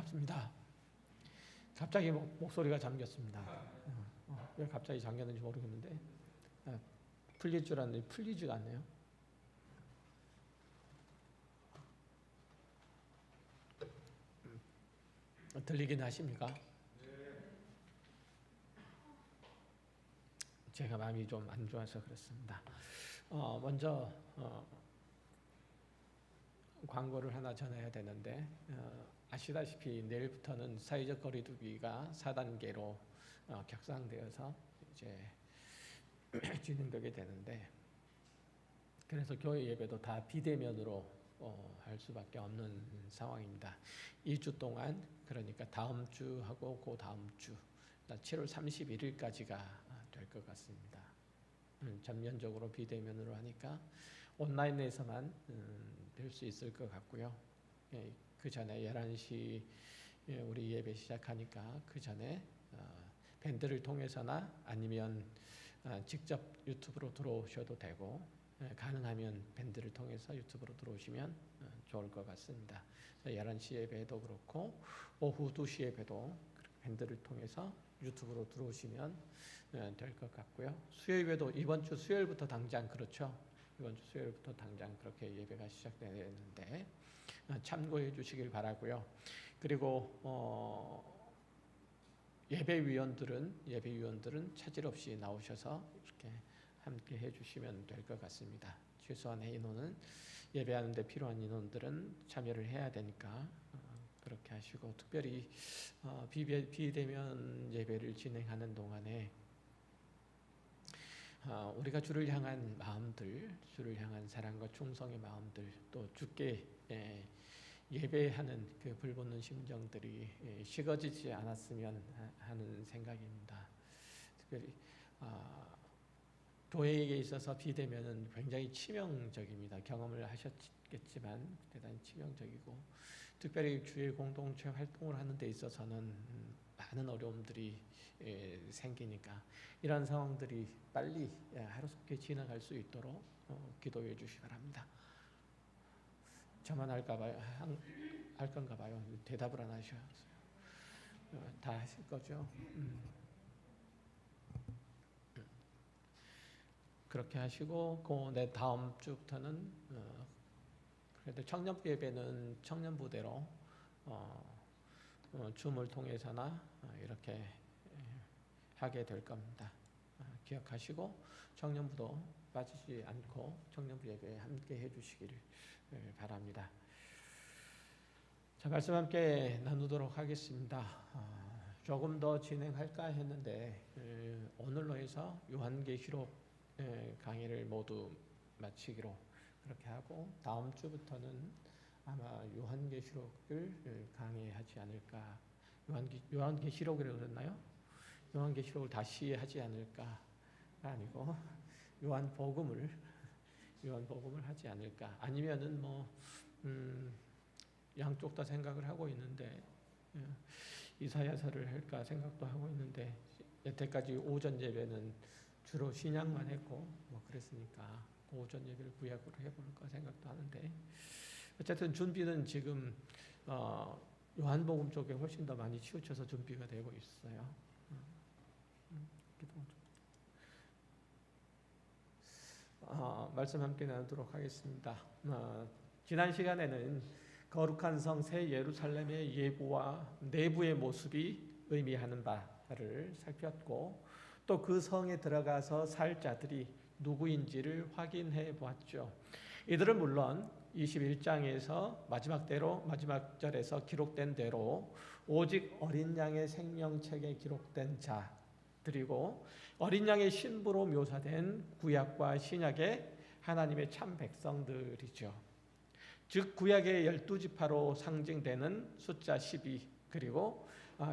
반갑습니다. 갑자기 목소리가 잠겼습니다. 왜 갑자기 잠겼는지 모르겠는데 풀릴 줄 알았는데 풀리지가 않네요. 들리긴 하십니까? 제가 마음이 좀 안 좋아서 그렇습니다. 먼저 광고를 하나 전해야 되는데 아시다시피 내일부터는 사회적 거리두기가 4단계로 격상되어서 이제 진행되게 되는데, 그래서 교회 예배도 다 비대면으로 할 수밖에 없는 상황입니다. 2주 동안, 그러니까 다음 주하고 그 다음 주 7월 31일까지가 될 것 같습니다. 전면적으로 비대면으로 하니까 온라인에서만 될 수 있을 것 같고요. 그 전에 11시 우리 예배 시작하니까 그 전에 밴드를 통해서나 아니면 직접 유튜브로 들어오셔도 되고, 가능하면 밴드를 통해서 유튜브로 들어오시면 좋을 것 같습니다. 11시 예배도 그렇고 오후 2시 예배도 밴드를 통해서 유튜브로 들어오시면 될 것 같고요. 수요 예배도 이번 주 수요일부터 당장, 그렇죠? 이번 주 수요일부터 당장 그렇게 예배가 시작되는데 참고해 주시길 바라고요. 그리고 예배위원들은 차질 없이 나오셔서 이렇게 함께 해주시면 될 것 같습니다. 최소한 인원은, 예배하는데 필요한 인원들은 참여를 해야 되니까 그렇게 하시고, 특별히 비대면 예배를 진행하는 동안에 우리가 주를 향한 마음들, 주를 향한 사랑과 충성의 마음들, 또 주께 예배하는 그 불붙는 심정들이 식어지지 않았으면 하는 생각입니다. 특별히 교회에게 있어서 비대면은 굉장히 치명적입니다. 경험을 하셨겠지만 대단히 치명적이고, 특별히 주의 공동체 활동을 하는 데 있어서는 많은 어려움들이 생기니까 이런 상황들이 빨리 하루속히 지나갈 수 있도록 기도해 주시기 바랍니다. 저만 할 건가 봐요. 대답을 안 하셔서. 다 하실 거죠? 그렇게 하시고, 그 다음 주부터는 그래도 청년부 예배는 청년부대로 줌을 통해서나 이렇게 하게 될 겁니다. 기억하시고 청년부도 빠지지 않고 청년부 예배에 함께 해주시기를 바랍니다. 자, 말씀 함께 나누도록 하겠습니다. 조금 더 진행할까 했는데 오늘로 해서 요한계시록 강의를 모두 마치기로 그렇게 하고, 다음 주부터는 아마 요한계시록을 강의하지 않을까. 요한계시록이라고 그랬나요? 요한계시록을 다시 하지 않을까, 아니고 요한복음을 하지 않을까, 아니면은 양쪽 다 생각을 하고 있는데 이사야서를 할까 생각도 하고 있는데, 여태까지 오전 예배는 주로 신약만 했고 그랬으니까 오전 예배를 구약으로 해볼까 생각도 하는데, 어쨌든 준비는 지금 요한복음 쪽에 훨씬 더 많이 치우쳐서 준비가 되고 있어요. 말씀 함께 나누도록 하겠습니다. 지난 시간에는 거룩한 성 새 예루살렘의 예고와 내부의 모습이 의미하는 바를 살폈고, 또 그 성에 들어가서 살 자들이 누구인지를 확인해 보았죠. 이들은 물론 21장에서 마지막 절에서 기록된 대로 오직 어린 양의 생명책에 기록된 자들이고, 어린 양의 신부로 묘사된 구약과 신약의 하나님의 참 백성들이죠. 즉 구약의 12지파로 상징되는 숫자 12, 그리고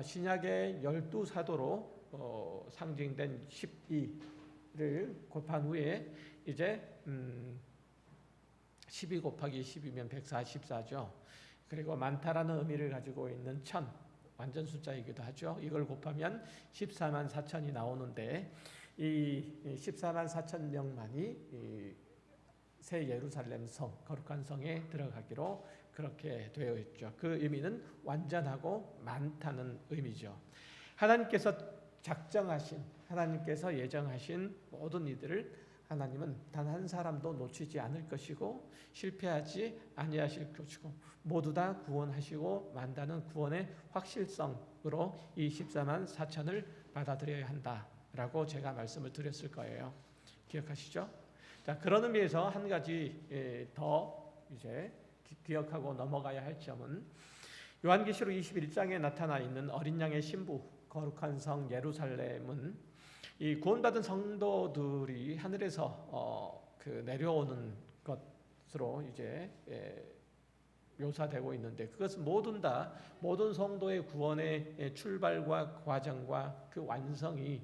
신약의 12사도로 상징된 12를 곱한 후에 이제 12 곱하기 12면 144죠. 그리고 많다라는 의미를 가지고 있는 1000, 완전 숫자이기도 하죠. 이걸 곱하면 14만 4천이 나오는데, 이 14만 4천 명만이 새 예루살렘 성, 거룩한 성에 들어가기로 그렇게 되어 있죠. 그 의미는 완전하고 많다는 의미죠. 하나님께서 작정하신, 하나님께서 예정하신 모든 이들을 하나님은 단 한 사람도 놓치지 않을 것이고 실패하지 아니하실 것이고 모두 다 구원하시고 만다는 구원의 확실성으로 이 14만 4천을 받아들여야 한다라고 제가 말씀을 드렸을 거예요. 기억하시죠? 자, 그런 의미에서 한 가지 더 이제 기억하고 넘어가야 할 점은 요한계시록 21장에 나타나 있는 어린 양의 신부 거룩한 성 예루살렘은 이 구원받은 성도들이 하늘에서 내려오는 것으로 이제 묘사되고 있는데 그것은 모든 성도의 구원의 출발과 과정과 그 완성이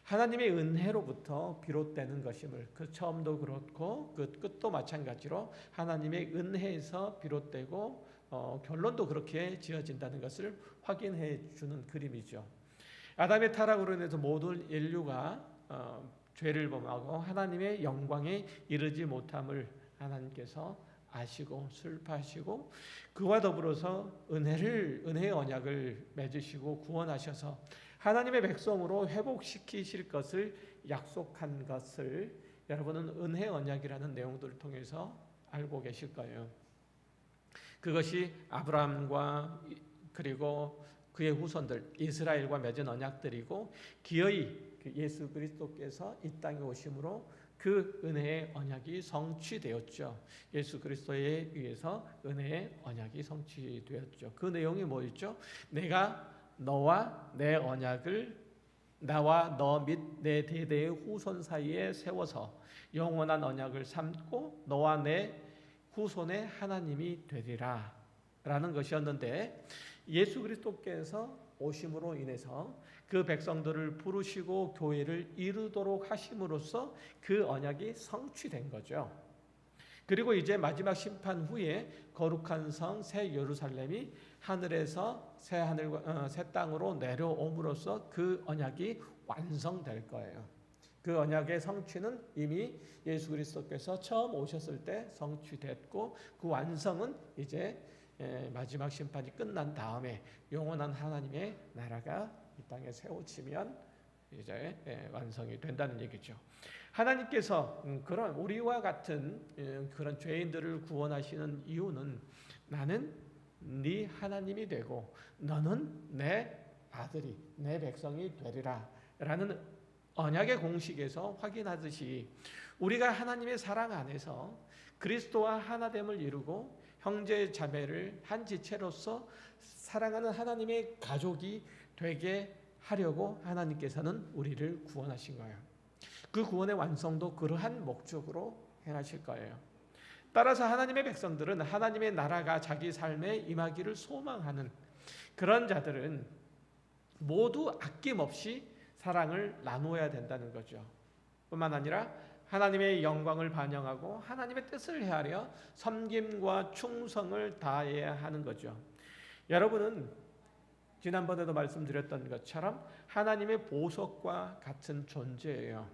하나님의 은혜로부터 비롯되는 것임을 그 처음도 그렇고 그 끝도 마찬가지로 하나님의 은혜에서 비롯되고 결론도 그렇게 지어진다는 것을 확인해 주는 그림이죠. 아담의 타락으로 인해서 모든 인류가 죄를 범하고 하나님의 영광에 이르지 못함을 하나님께서 아시고 슬퍼하시고 그와 더불어서 은혜의 언약을 맺으시고 구원하셔서 하나님의 백성으로 회복시키실 것을 약속한 것을 여러분은 은혜 언약이라는 내용들을 통해서 알고 계실 거예요. 그것이 아브라함과 그리고 그의 후손들 이스라엘과 맺은 언약들이고 기어이 예수 그리스도께서 이 땅에 오심으로 그 은혜의 언약이 성취되었죠. 예수 그리스도에 의해서 은혜의 언약이 성취되었죠. 그 내용이 뭐였죠? 내가 너와 내 언약을 나와 너 및 내 대대의 후손 사이에 세워서 영원한 언약을 삼고 너와 내 후손의 하나님이 되리라 라는 것이었는데 예수 그리스도께서 오심으로 인해서 그 백성들을 부르시고 교회를 이루도록 하심으로써 그 언약이 성취된 거죠. 그리고 이제 마지막 심판 후에 거룩한 성 새 예루살렘이 하늘에서 새 하늘과 새 땅으로 내려옴으로써 그 언약이 완성될 거예요. 그 언약의 성취는 이미 예수 그리스도께서 처음 오셨을 때 성취됐고 그 완성은 이제 마지막 심판이 끝난 다음에 영원한 하나님의 나라가 이 땅에 세워지면 이제 완성이 된다는 얘기죠. 하나님께서 그런 우리와 같은 그런 죄인들을 구원하시는 이유는 나는 네 하나님이 되고 너는 내 아들이 내 백성이 되리라 라는 언약의 공식에서 확인하듯이 우리가 하나님의 사랑 안에서 그리스도와 하나됨을 이루고 형제 자매를 한 지체로서 사랑하는 하나님의 가족이 되게 하려고 하나님께서는 우리를 구원하신 거예요. 그 구원의 완성도 그러한 목적으로 행하실 거예요. 따라서 하나님의 백성들은 하나님의 나라가 자기 삶에 임하기를 소망하는 그런 자들은 모두 아낌없이 사랑을 나누어야 된다는 거죠. 뿐만 아니라 하나님의 영광을 반영하고 하나님의 뜻을 헤아려 섬김과 충성을 다해야 하는 거죠. 여러분은 지난번에도 말씀드렸던 것처럼 하나님의 보석과 같은 존재예요.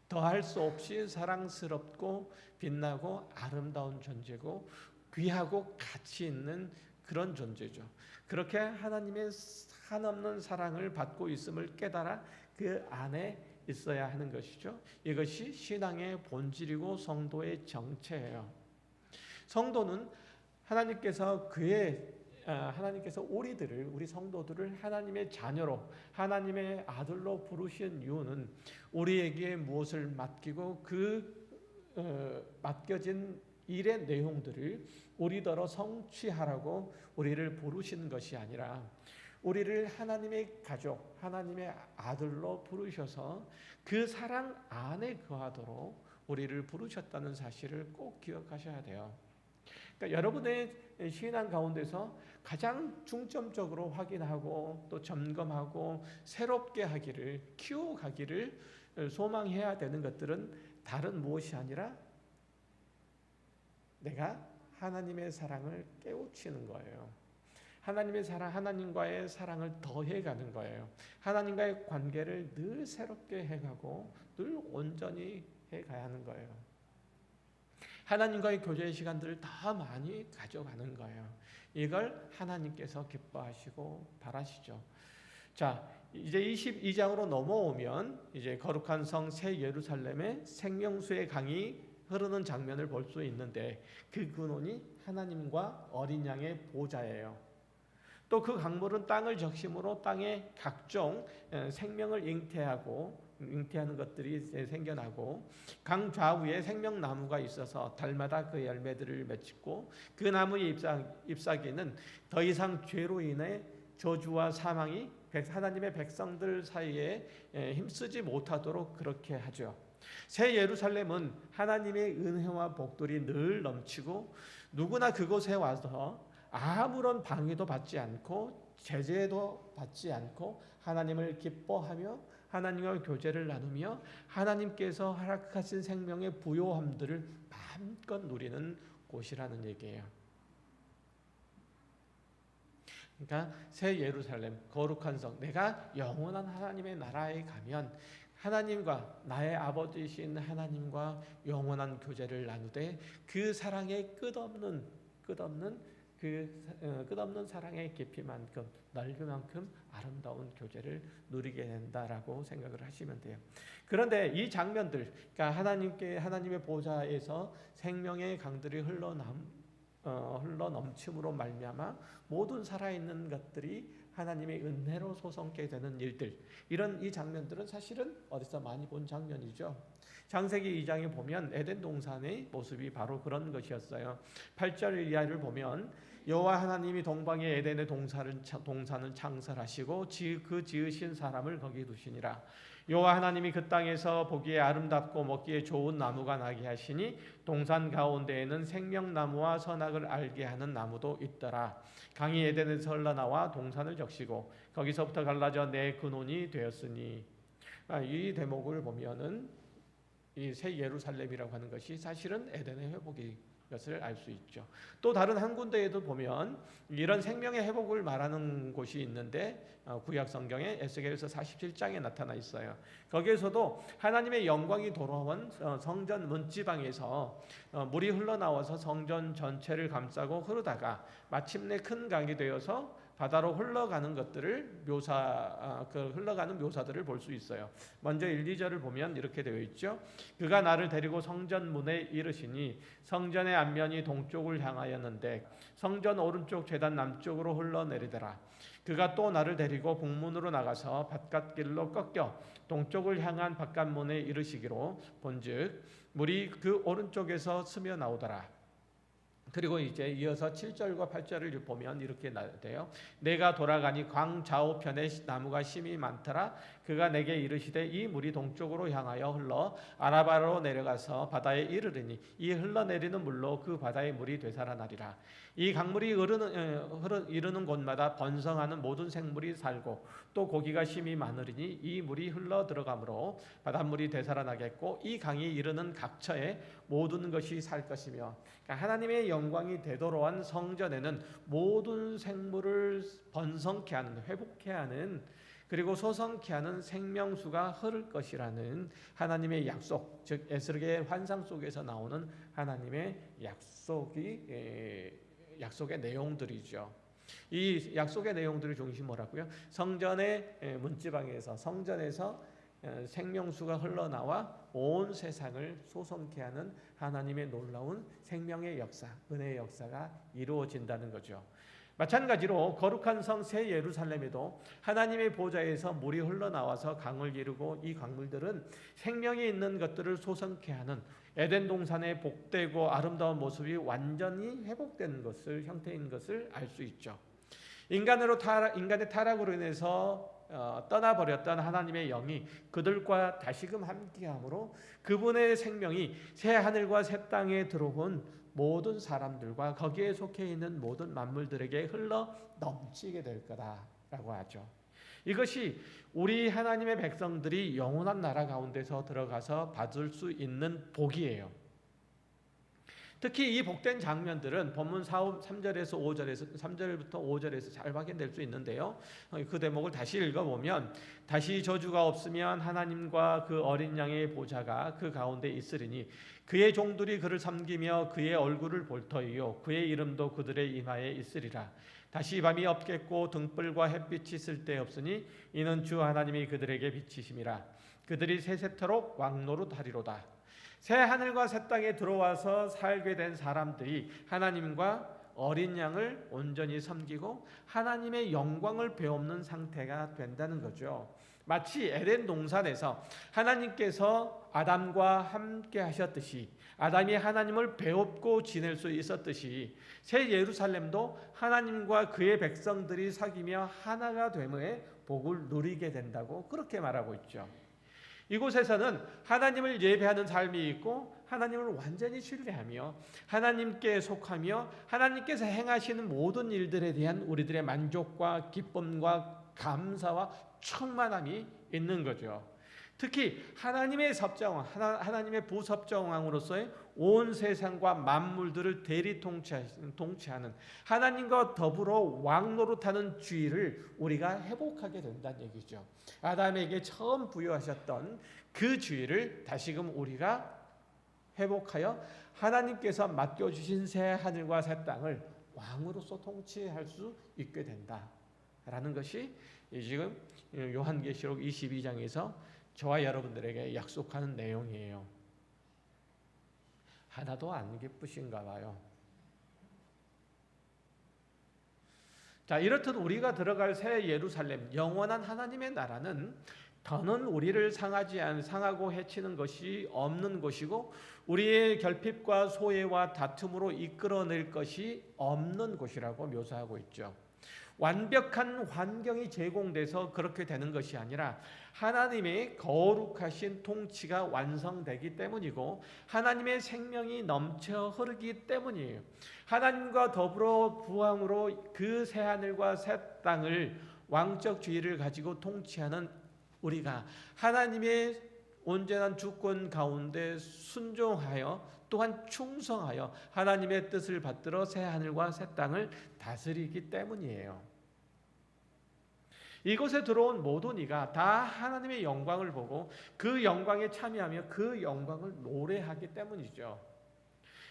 더할 수 없이 사랑스럽고 빛나고 아름다운 존재고 귀하고 가치 있는 그런 존재죠. 그렇게 하나님의 한없는 사랑을 받고 있음을 깨달아 그 안에 있어야 하는 것이죠. 이것이 신앙의 본질이고 성도의 정체예요. 성도는 하나님께서 우리 성도들을 하나님의 자녀로 하나님의 아들로 부르신 이유는 우리에게 무엇을 맡기고 맡겨진 일의 내용들을 우리더러 성취하라고 우리를 부르시는 것이 아니라 우리를 하나님의 가족, 하나님의 아들로 부르셔서 그 사랑 안에 거하도록 우리를 부르셨다는 사실을 꼭 기억하셔야 돼요. 그러니까 여러분의 신앙 가운데서 가장 중점적으로 확인하고 또 점검하고 새롭게 하기를 키워가기를 소망해야 되는 것들은 다른 무엇이 아니라 내가 하나님의 사랑을 깨우치는 거예요. 하나님의 사랑, 하나님과의 사랑을 더해가는 거예요. 하나님과의 관계를 늘 새롭게 해가고 늘 온전히 해가야 하는 거예요. 하나님과의 교제의 시간들을 더 많이 가져가는 거예요. 이걸 하나님께서 기뻐하시고 바라시죠. 자, 이제 22장으로 넘어오면 이제 거룩한 성 새 예루살렘의 생명수의 강이 흐르는 장면을 볼 수 있는데, 그 근원이 하나님과 어린 양의 보좌예요. 또 그 강물은 땅을 적심으로 땅에 각종 생명을 잉태하는 것들이 생겨나고, 강 좌우에 생명나무가 있어서 달마다 그 열매들을 맺고, 그 나무의 잎사귀는 더 이상 죄로 인해 저주와 사망이 하나님의 백성들 사이에 힘쓰지 못하도록 그렇게 하죠. 새 예루살렘은 하나님의 은혜와 복들이 늘 넘치고, 누구나 그곳에 와서 아무런 방해도 받지 않고 제재도 받지 않고 하나님을 기뻐하며 하나님과 교제를 나누며 하나님께서 허락하신 생명의 부요함들을 마음껏 누리는 곳이라는 얘기예요. 그러니까 새 예루살렘, 거룩한 성, 내가 영원한 하나님의 나라에 가면 하나님과, 나의 아버지이신 하나님과 영원한 교제를 나누되 그 사랑의 끝없는 사랑의 깊이만큼, 넓이만큼 아름다운 교제를 누리게 된다라고 생각을 하시면 돼요. 그런데 이 장면들, 그러니까 하나님의 보좌에서 생명의 강들이 흘러 넘침으로 말미암아 모든 살아있는 것들이 하나님의 은혜로 솟게 되는 일들, 이 장면들은 사실은 어디서 많이 본 장면이죠. 창세기 2장에 보면 에덴 동산의 모습이 바로 그런 것이었어요. 8절 이하를 보면 여호와 하나님이 동방의 에덴의 동산을 창설하시고 그 지으신 사람을 거기 두시니라. 여호와 하나님이 그 땅에서 보기에 아름답고 먹기에 좋은 나무가 나게 하시니 동산 가운데에는 생명나무와 선악을 알게 하는 나무도 있더라. 강이 에덴에서 흘러나와 동산을 적시고 거기서부터 갈라져 내 근원이 되었으니. 이 대목을 보면은 이 새 예루살렘이라고 하는 것이 사실은 에덴의 회복이 것을 알 수 있죠. 또 다른 한 군데에도 보면 이런 생명의 회복을 말하는 곳이 있는데, 구약 성경에 에스겔서 47장에 나타나 있어요. 거기에서도 하나님의 영광이 돌아온 성전 문지방에서 물이 흘러나와서 성전 전체를 감싸고 흐르다가 마침내 큰 강이 되어서 바다로 흘러가는 것들을 흘러가는 묘사들을 볼 수 있어요. 먼저 1, 2절을 보면 이렇게 되어 있죠. 그가 나를 데리고 성전 문에 이르시니 성전의 앞면이 동쪽을 향하였는데 성전 오른쪽 제단 남쪽으로 흘러내리더라. 그가 또 나를 데리고 북문으로 나가서 바깥길로 꺾여 동쪽을 향한 바깥문에 이르시기로 본즉 물이 그 오른쪽에서 스며 나오더라. 그리고 이제 이어서 7절과 8절을 보면 이렇게 돼요. 내가 돌아가니 광 좌우편에 나무가 심이 많더라. 그가 내게 이르시되 이 물이 동쪽으로 향하여 흘러 아라바로 내려가서 바다에 이르르니 이 흘러내리는 물로 그 바다의 물이 되살아나리라. 이 강물이 이르는 곳마다 번성하는 모든 생물이 살고 또 고기가 심이 많으리니 이 물이 흘러 들어가므로 바닷물이 되살아나겠고 이 강이 이르는 각처에 모든 것이 살 것이며. 그러니까 하나님의 영광이 되돌아온 성전에는 모든 생물을 번성케 하는, 회복케 하는, 그리고 소성케 하는 생명수가 흐를 것이라는 하나님의 약속, 즉 에스겔의 환상 속에서 나오는 하나님의 약속의 내용들이죠. 이 약속의 내용들을 중심으로 하고요. 성전의 문지방에서, 성전에서 생명수가 흘러나와 온 세상을 소성케 하는 하나님의 놀라운 생명의 역사, 은혜의 역사가 이루어진다는 거죠. 마찬가지로 거룩한 성 새 예루살렘에도 하나님의 보좌에서 물이 흘러나와서 강을 이루고 이 강물들은 생명이 있는 것들을 소성케 하는 에덴 동산의 복되고 아름다운 모습이 완전히 회복되는 것을, 형태인 것을 알 수 있죠. 인간의 타락으로 인해서 떠나버렸던 하나님의 영이 그들과 다시금 함께함으로 그분의 생명이 새 하늘과 새 땅에 들어온 모든 사람들과 거기에 속해 있는 모든 만물들에게 흘러 넘치게 될 거다라고 하죠. 이것이 우리 하나님의 백성들이 영원한 나라 가운데서 들어가서 받을 수 있는 복이에요. 특히 이 복된 장면들은 본문 3절에서 5절에서 3절부터 5절에서 잘 확인될 수 있는데요. 그 대목을 다시 읽어보면 다시 저주가 없으면 하나님과 그 어린 양의 보좌가 그 가운데 있으리니 그의 종들이 그를 섬기며 그의 얼굴을 볼 터이요 그의 이름도 그들의 이마에 있으리라. 다시 밤이 없겠고 등불과 햇빛이 쓸데없으니 이는 주 하나님이 그들에게 비치심이라. 그들이 세세토록 왕노릇하리로다. 새 하늘과 새 땅에 들어와서 살게 된 사람들이 하나님과 어린 양을 온전히 섬기고 하나님의 영광을 배우는 상태가 된다는 거죠. 마치 에덴 동산에서 하나님께서 아담과 함께 하셨듯이 아담이 하나님을 배웁고 지낼 수 있었듯이 새 예루살렘도 하나님과 그의 백성들이 사귀며 하나가 됨의 복을 누리게 된다고 그렇게 말하고 있죠. 이곳에서는 하나님을 예배하는 삶이 있고 하나님을 완전히 신뢰하며 하나님께 속하며 하나님께서 행하시는 모든 일들에 대한 우리들의 만족과 기쁨과 감사와 충만함이 있는 거죠. 특히 하나님의 섭정왕, 하나님의 부섭정왕으로서의 온 세상과 만물들을 대리 통치하는 하나님과 더불어 왕노릇하는 주의를 우리가 회복하게 된다는 얘기죠. 아담에게 처음 부여하셨던 그 주의를 다시금 우리가 회복하여 하나님께서 맡겨주신 새 하늘과 새 땅을 왕으로서 통치할 수 있게 된다라는 것이 지금 요한계시록 22장에서 저와 여러분들에게 약속하는 내용이에요. 하나도 안 기쁘신가 봐요. 자, 이렇듯 우리가 들어갈 새 예루살렘, 영원한 하나님의 나라는 더는 우리를 상하고 해치는 것이 없는 곳이고 우리의 결핍과 소외와 다툼으로 이끌어낼 것이 없는 곳이라고 묘사하고 있죠. 완벽한 환경이 제공돼서 그렇게 되는 것이 아니라 하나님의 거룩하신 통치가 완성되기 때문이고 하나님의 생명이 넘쳐 흐르기 때문이에요. 하나님과 더불어 부왕으로 그 새하늘과 새 땅을 왕적 주의를 가지고 통치하는 우리가 하나님의 온전한 주권 가운데 순종하여 또한 충성하여 하나님의 뜻을 받들어 새 하늘과 새 땅을 다스리기 때문이에요. 이곳에 들어온 모든 이가 다 하나님의 영광을 보고 그 영광에 참여하며 그 영광을 노래하기 때문이죠.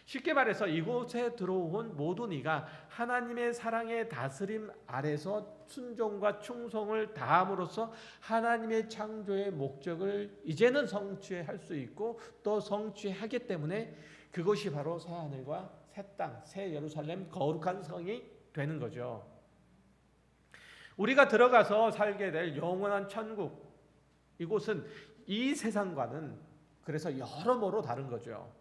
쉽게 말해서 이곳에 들어온 모든 이가 하나님의 사랑의 다스림 아래서 순종과 충성을 다함으로써 하나님의 창조의 목적을 이제는 성취할 수 있고 또 성취하기 때문에 그것이 바로 새 하늘과 새 땅, 새 예루살렘 거룩한 성이 되는 거죠. 우리가 들어가서 살게 될 영원한 천국, 이곳은 이 세상과는 그래서 여러모로 다른 거죠.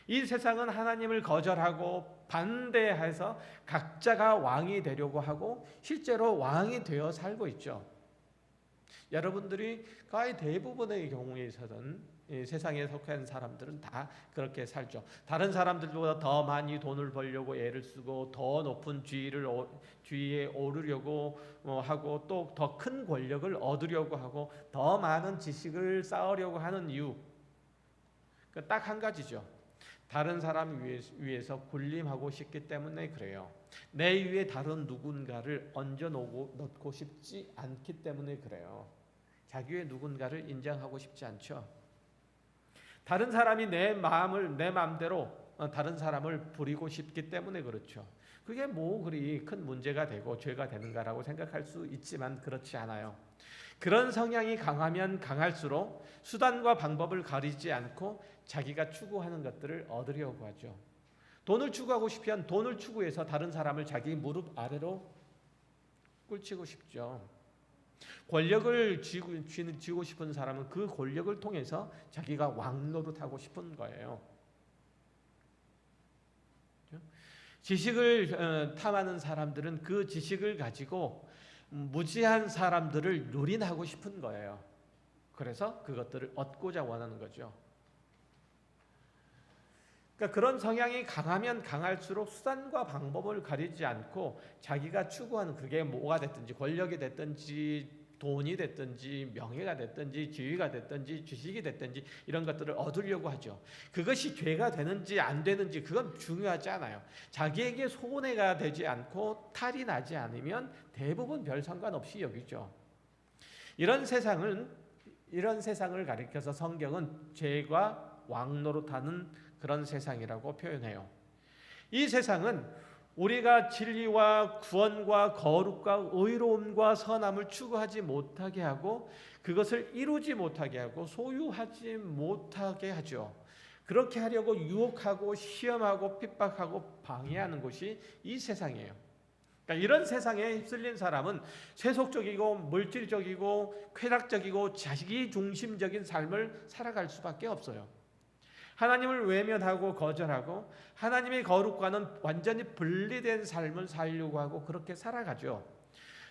이 세상은 하나님을 거절하고 반대해서 각자가 왕이 되려고 하고 실제로 왕이 되어 살고 있죠. 여러분들이 거의 대부분의 경우에 있어서는 세상에 속한 사람들은 다 그렇게 살죠. 다른 사람들보다 더 많이 돈을 벌려고 애를 쓰고 더 높은 지위에 오르려고 하고 또 더 큰 권력을 얻으려고 하고 더 많은 지식을 쌓으려고 하는 이유 딱 한 가지죠. 다른 사람 위에서 군림하고 싶기 때문에 그래요. 내 위에 다른 누군가를 얹어 놓고 싶지 않기 때문에 그래요. 자기 위에 누군가를 인정하고 싶지 않죠. 다른 사람이 내 마음대로 다른 사람을 부리고 싶기 때문에 그렇죠. 그게 뭐 그리 큰 문제가 되고 죄가 되는가라고 생각할 수 있지만 그렇지 않아요. 그런 성향이 강하면 강할수록 수단과 방법을 가리지 않고 자기가 추구하는 것들을 얻으려고 하죠. 돈을 추구하고 싶으면 돈을 추구해서 다른 사람을 자기 무릎 아래로 꿇치고 싶죠. 권력을 쥐고 싶은 사람은 그 권력을 통해서 자기가 왕노릇하고 싶은 거예요. 지식을 탐하는 사람들은 그 지식을 가지고 무지한 사람들을 누린하고 싶은 거예요. 그래서 그것들을 얻고자 원하는 거죠. 그러니까 그런 성향이 강하면 강할수록 수단과 방법을 가리지 않고 자기가 추구하는 그게 뭐가 됐든지 권력이 됐든지 돈이 됐든지 명예가 됐든지 지위가 됐든지 지식이 됐든지 이런 것들을 얻으려고 하죠. 그것이 죄가 되는지 안 되는지 그건 중요하지 않아요. 자기에게 손해가 되지 않고 탈이 나지 않으면 대부분 별 상관없이 여기죠. 이런 세상을 가리켜서 성경은 죄가 왕노릇하는 그런 세상이라고 표현해요. 이 세상은 우리가 진리와 구원과 거룩과 의로움과 선함을 추구하지 못하게 하고 그것을 이루지 못하게 하고 소유하지 못하게 하죠. 그렇게 하려고 유혹하고 시험하고 핍박하고 방해하는 것이 이 세상이에요. 그러니까 이런 세상에 휩쓸린 사람은 세속적이고 물질적이고 쾌락적이고 자기 중심적인 삶을 살아갈 수밖에 없어요. 하나님을 외면하고 거절하고 하나님의 거룩과는 완전히 분리된 삶을 살려고 하고 그렇게 살아가죠.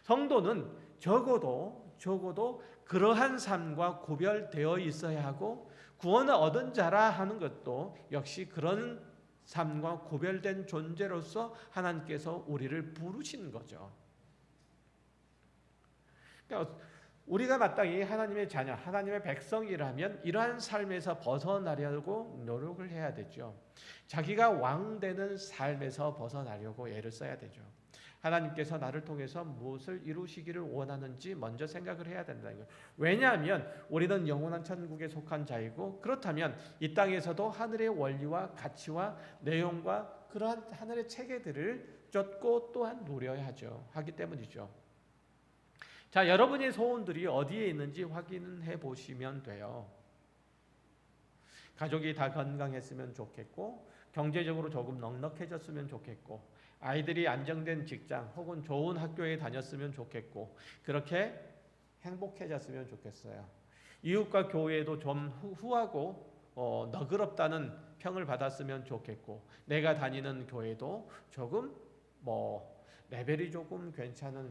성도는 적어도 그러한 삶과 구별되어 있어야 하고 구원을 얻은 자라 하는 것도 역시 그런 삶과 구별된 존재로서 하나님께서 우리를 부르신 거죠. 그러니까 우리가 마땅히 하나님의 자녀, 하나님의 백성이라면 이러한 삶에서 벗어나려고 노력을 해야 되죠. 자기가 왕 되는 삶에서 벗어나려고 애를 써야 되죠. 하나님께서 나를 통해서 무엇을 이루시기를 원하는지 먼저 생각을 해야 된다는 거예요. 왜냐하면 우리는 영원한 천국에 속한 자이고 그렇다면 이 땅에서도 하늘의 원리와 가치와 내용과 그러한 하늘의 체계들을 쫓고 또한 누려야 하기 때문이죠. 자, 여러분의 소원들이 어디에 있는지 확인해 보시면 돼요. 가족이 다 건강했으면 좋겠고 경제적으로 조금 넉넉해졌으면 좋겠고 아이들이 안정된 직장 혹은 좋은 학교에 다녔으면 좋겠고 그렇게 행복해졌으면 좋겠어요. 이웃과 교회도 좀 후하고 너그럽다는 평을 받았으면 좋겠고 내가 다니는 교회도 조금 레벨이 조금 괜찮은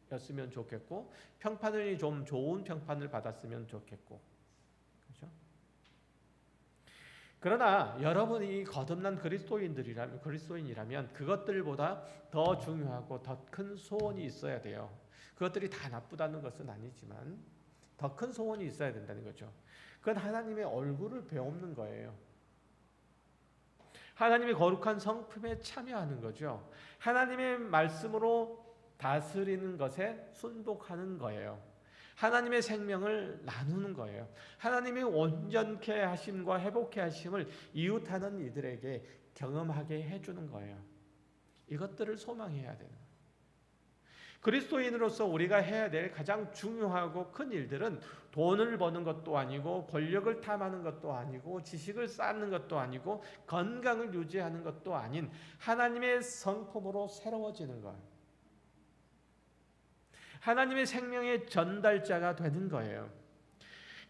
레벨이었으면 좋겠고 평판이 좀 좋은 평판을 받았으면 좋겠고 그렇죠? 그러나 여러분이 거듭난 그리스도인이라면 그것들보다 더 중요하고 더 큰 소원이 있어야 돼요. 그것들이 다 나쁘다는 것은 아니지만 더 큰 소원이 있어야 된다는 거죠. 그건 하나님의 얼굴을 배우는 거예요. 하나님의 거룩한 성품에 참여하는 거죠. 하나님의 말씀으로 다스리는 것에 순복하는 거예요. 하나님의 생명을 나누는 거예요. 하나님의 온전케 하심과 회복케 하심을 이웃하는 이들에게 경험하게 해주는 거예요. 이것들을 소망해야 되는 거예요. 그리스도인으로서 우리가 해야 될 가장 중요하고 큰 일들은 돈을 버는 것도 아니고 권력을 탐하는 것도 아니고 지식을 쌓는 것도 아니고 건강을 유지하는 것도 아닌 하나님의 성품으로 새로워지는 거예요. 하나님의 생명의 전달자가 되는 거예요.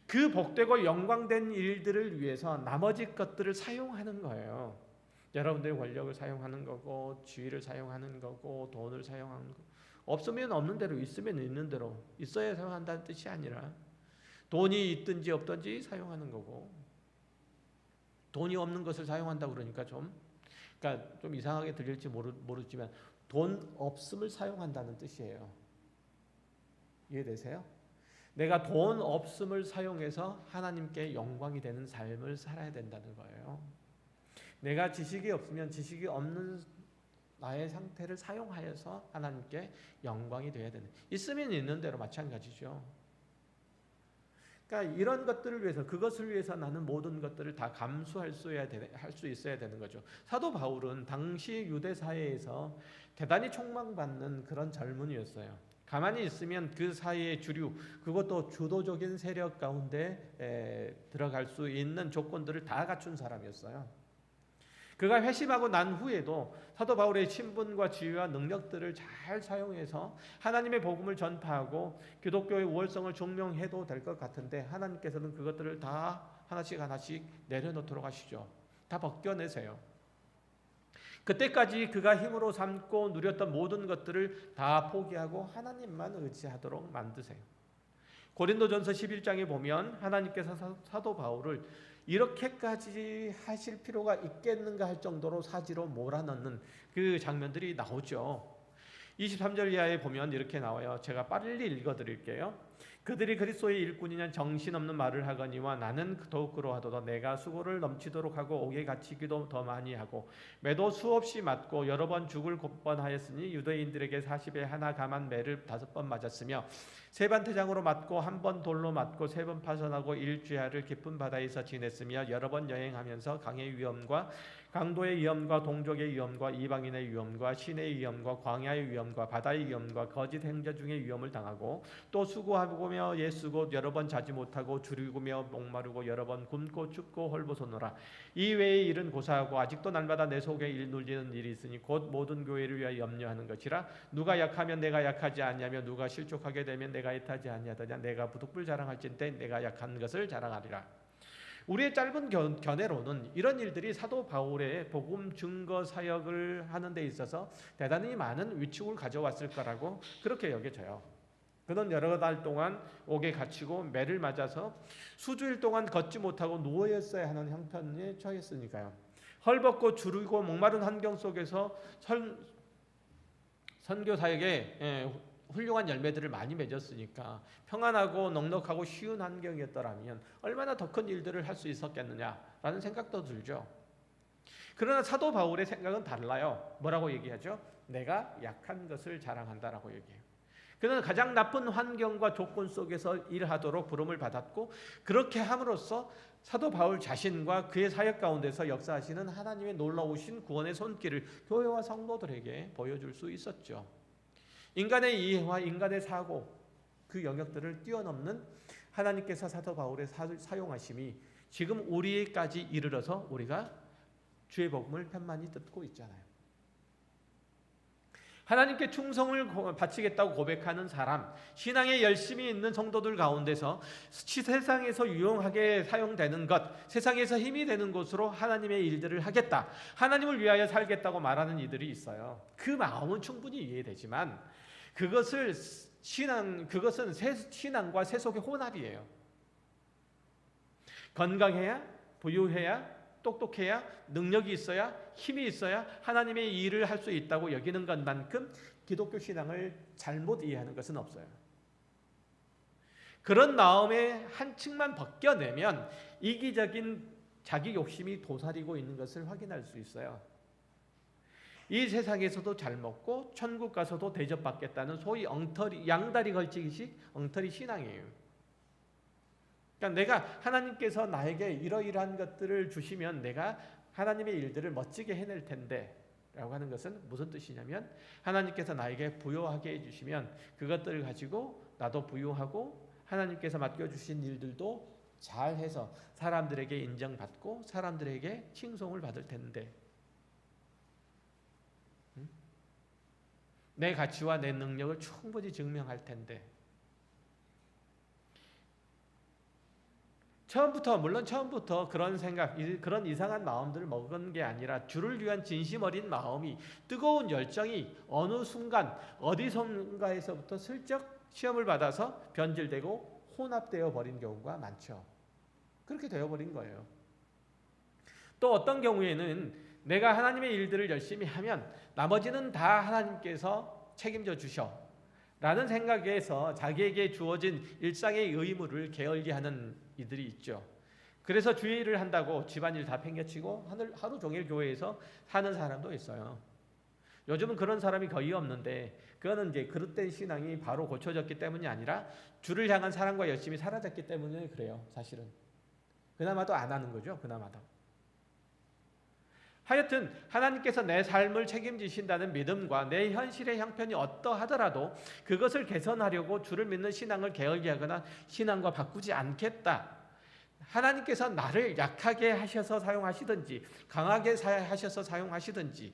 그 복되고 영광된 일들을 위해서 나머지 것들을 사용하는 거예요. 여러분들의 권력을 사용하는 거고 지위를 사용하는 거고 돈을 사용하는 거. 없으면 없는 대로 있으면 있는 대로 있어야 사용한다는 뜻이 아니라 돈이 있든지 없든지 사용하는 거고 돈이 없는 것을 사용한다고 그러니까 좀 이상하게 들릴지 모르지만 돈 없음을 사용한다는 뜻이에요. 이해되세요? 내가 돈 없음을 사용해서 하나님께 영광이 되는 삶을 살아야 된다는 거예요. 내가 지식이 없으면 지식이 없는 나의 상태를 사용하여서 하나님께 영광이 되어야 되는. 있으면 있는 대로 마찬가지죠. 그러니까 이런 것들을 위해서 그것을 위해서 나는 모든 것들을 다 감수할 수 있어야 되는 거죠. 사도 바울은 당시 유대 사회에서 대단히 촉망받는 그런 젊은이였어요. 가만히 있으면 그 사회의 주류 그것도 주도적인 세력 가운데 들어갈 수 있는 조건들을 다 갖춘 사람이었어요. 그가 회심하고 난 후에도 사도 바울의 신분과 지위와 능력들을 잘 사용해서 하나님의 복음을 전파하고 기독교의 우월성을 증명해도 될 것 같은데 하나님께서는 그것들을 다 하나씩 내려놓도록 하시죠. 다 벗겨내세요. 그때까지 그가 힘으로 삼고 누렸던 모든 것들을 다 포기하고 하나님만 의지하도록 만드세요. 고린도전서 11장에 보면 하나님께서 사도 바울을 이렇게까지 하실 필요가 있겠는가 할 정도로 사지로 몰아넣는 그 장면들이 나오죠. 23절 이하에 보면 이렇게 나와요. 제가 빨리 읽어드릴게요. 그들이 그리스도의 일꾼이냐 정신없는 말을 하거니와 나는 더욱 그러하도다. 내가 수고를 넘치도록 하고 옥에 갇히기도 더 많이 하고 매도 수없이 맞고 여러 번 죽을 뻔하였으니 유대인들에게 40에 하나 감한 매를 5번 맞았으며 3번 태장으로 맞고 1번 돌로 맞고 3번 파선하고 일주야를 깊은 바다에서 지냈으며 여러 번 여행하면서 강의 위험과 강도의 위험과 동족의 위험과 이방인의 위험과 신의 위험과 광야의 위험과 바다의 위험과 거짓 행자 중의 위험을 당하고 또 수고하며 예수고 여러 번 자지 못하고 줄이고며 목마르고 여러 번 굶고 춥고 헐벗어노라. 이 외의 일은 고사하고 아직도 날마다 내 속에 눌리는 일이 있으니 곧 모든 교회를 위하여 염려하는 것이라. 누가 약하면 내가 약하지 아니하며 누가 실족하게 되면 내가 애타지 아니하더냐. 내가 부득불 자랑할진대 내가 약한 것을 자랑하리라. 우리의 짧은 견해로는 이런 일들이 사도 바울의 복음 증거 사역을 하는 데 있어서 대단히 많은 위축을 가져왔을 거라고 그렇게 여겨져요. 그는 여러 달 동안 옥에 갇히고 매를 맞아서 수주일 동안 걷지 못하고 누워있어야 하는 형편에 처했으니까요. 헐벗고 주르고 목마른 환경 속에서 선교 사역에 훌륭한 열매들을 많이 맺었으니까 평안하고 넉넉하고 쉬운 환경이었더라면 얼마나 더 큰 일들을 할 수 있었겠느냐라는 생각도 들죠. 그러나 사도 바울의 생각은 달라요. 뭐라고 얘기하죠? 내가 약한 것을 자랑한다라고 얘기해요. 그는 가장 나쁜 환경과 조건 속에서 일하도록 부름을 받았고 그렇게 함으로써 사도 바울 자신과 그의 사역 가운데서 역사하시는 하나님의 놀라우신 구원의 손길을 교회와 성도들에게 보여줄 수 있었죠. 인간의 이해와 인간의 사고 그 영역들을 뛰어넘는 하나님께서 사도 바울의 사용하심이 지금 우리까지 이르러서 우리가 주의 복음을 편만히 듣고 있잖아요. 하나님께 충성을 바치겠다고 고백하는 사람, 신앙에 열심히 있는 성도들 가운데서 세상에서 유용하게 사용되는 것, 세상에서 힘이 되는 곳으로 하나님의 일들을 하겠다, 하나님을 위하여 살겠다고 말하는 이들이 있어요. 그 마음은 충분히 이해되지만 그것은 신앙과 세속의 혼합이에요. 건강해야, 부유해야, 똑똑해야, 능력이 있어야, 힘이 있어야 하나님의 일을 할 수 있다고 여기는 것만큼 기독교 신앙을 잘못 이해하는 것은 없어요. 그런 마음의 한 층만 벗겨내면 이기적인 자기 욕심이 도사리고 있는 것을 확인할 수 있어요. 이 세상에서도 잘 먹고 천국 가서도 대접받겠다는 소위 양다리 걸치기식 엉터리 신앙이에요. 그러니까 내가 하나님께서 나에게 이러이러한 것들을 주시면 내가 하나님의 일들을 멋지게 해낼 텐데 라고 하는 것은 무슨 뜻이냐면 하나님께서 나에게 부유하게 해주시면 그것들을 가지고 나도 부유하고 하나님께서 맡겨주신 일들도 잘해서 사람들에게 인정받고 사람들에게 칭송을 받을 텐데 내 가치와 내 능력을 충분히 증명할 텐데 처음부터 그런 생각, 그런 이상한 마음들을 먹은 게 아니라 주를 위한 진심 어린 마음이, 뜨거운 열정이 어느 순간 어디선가에서부터 슬쩍 시험을 받아서 변질되고 혼합되어 버린 경우가 많죠. 그렇게 되어버린 거예요. 또 어떤 경우에는 내가 하나님의 일들을 열심히 하면 나머지는 다 하나님께서 책임져 주셔 라는 생각에서 자기에게 주어진 일상의 의무를 게을리하는 이들이 있죠. 그래서 주의 일을 한다고 집안일 다 팽개치고 하루 종일 교회에서 사는 사람도 있어요. 요즘은 그런 사람이 거의 없는데 그거는 이제 그릇된 신앙이 바로 고쳐졌기 때문이 아니라 주를 향한 사랑과 열심히 사라졌기 때문에 그래요. 사실은 그나마도 안 하는 거죠. 그나마도. 하여튼 하나님께서 내 삶을 책임지신다는 믿음과 내 현실의 형편이 어떠하더라도 그것을 개선하려고 주를 믿는 신앙을 게을리하거나 신앙과 바꾸지 않겠다. 하나님께서 나를 약하게 하셔서 사용하시든지 강하게 하셔서 사용하시든지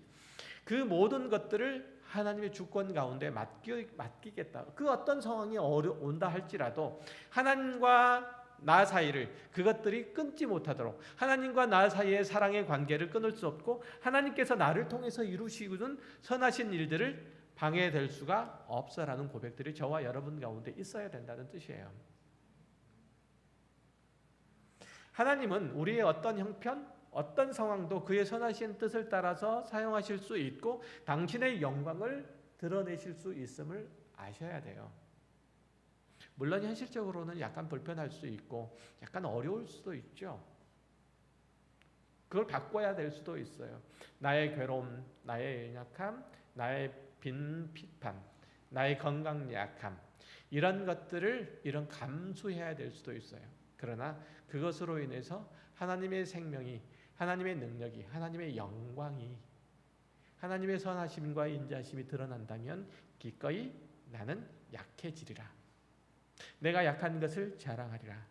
그 모든 것들을 하나님의 주권 가운데 맡기겠다. 그 어떤 상황이 온다 할지라도 하나님과 나 사이를 그것들이 끊지 못하도록 하나님과 나 사이의 사랑의 관계를 끊을 수 없고 하나님께서 나를 통해서 이루시고는 선하신 일들을 방해될 수가 없어라는 고백들이 저와 여러분 가운데 있어야 된다는 뜻이에요. 하나님은 우리의 어떤 형편, 어떤 상황도 그의 선하신 뜻을 따라서 사용하실 수 있고 당신의 영광을 드러내실 수 있음을 아셔야 돼요. 물론 현실적으로는 약간 불편할 수 있고 약간 어려울 수도 있죠. 그걸 바꿔야 될 수도 있어요. 나의 괴로움, 나의 연약함, 나의 비판, 나의 건강 약함, 이런 것들을 감수해야 될 수도 있어요. 그러나 그것으로 인해서 하나님의 생명이, 하나님의 능력이, 하나님의 영광이, 하나님의 선하심과 인자하심이 드러난다면 기꺼이 나는 약해지리라. 내가 약한 것을 자랑하리라.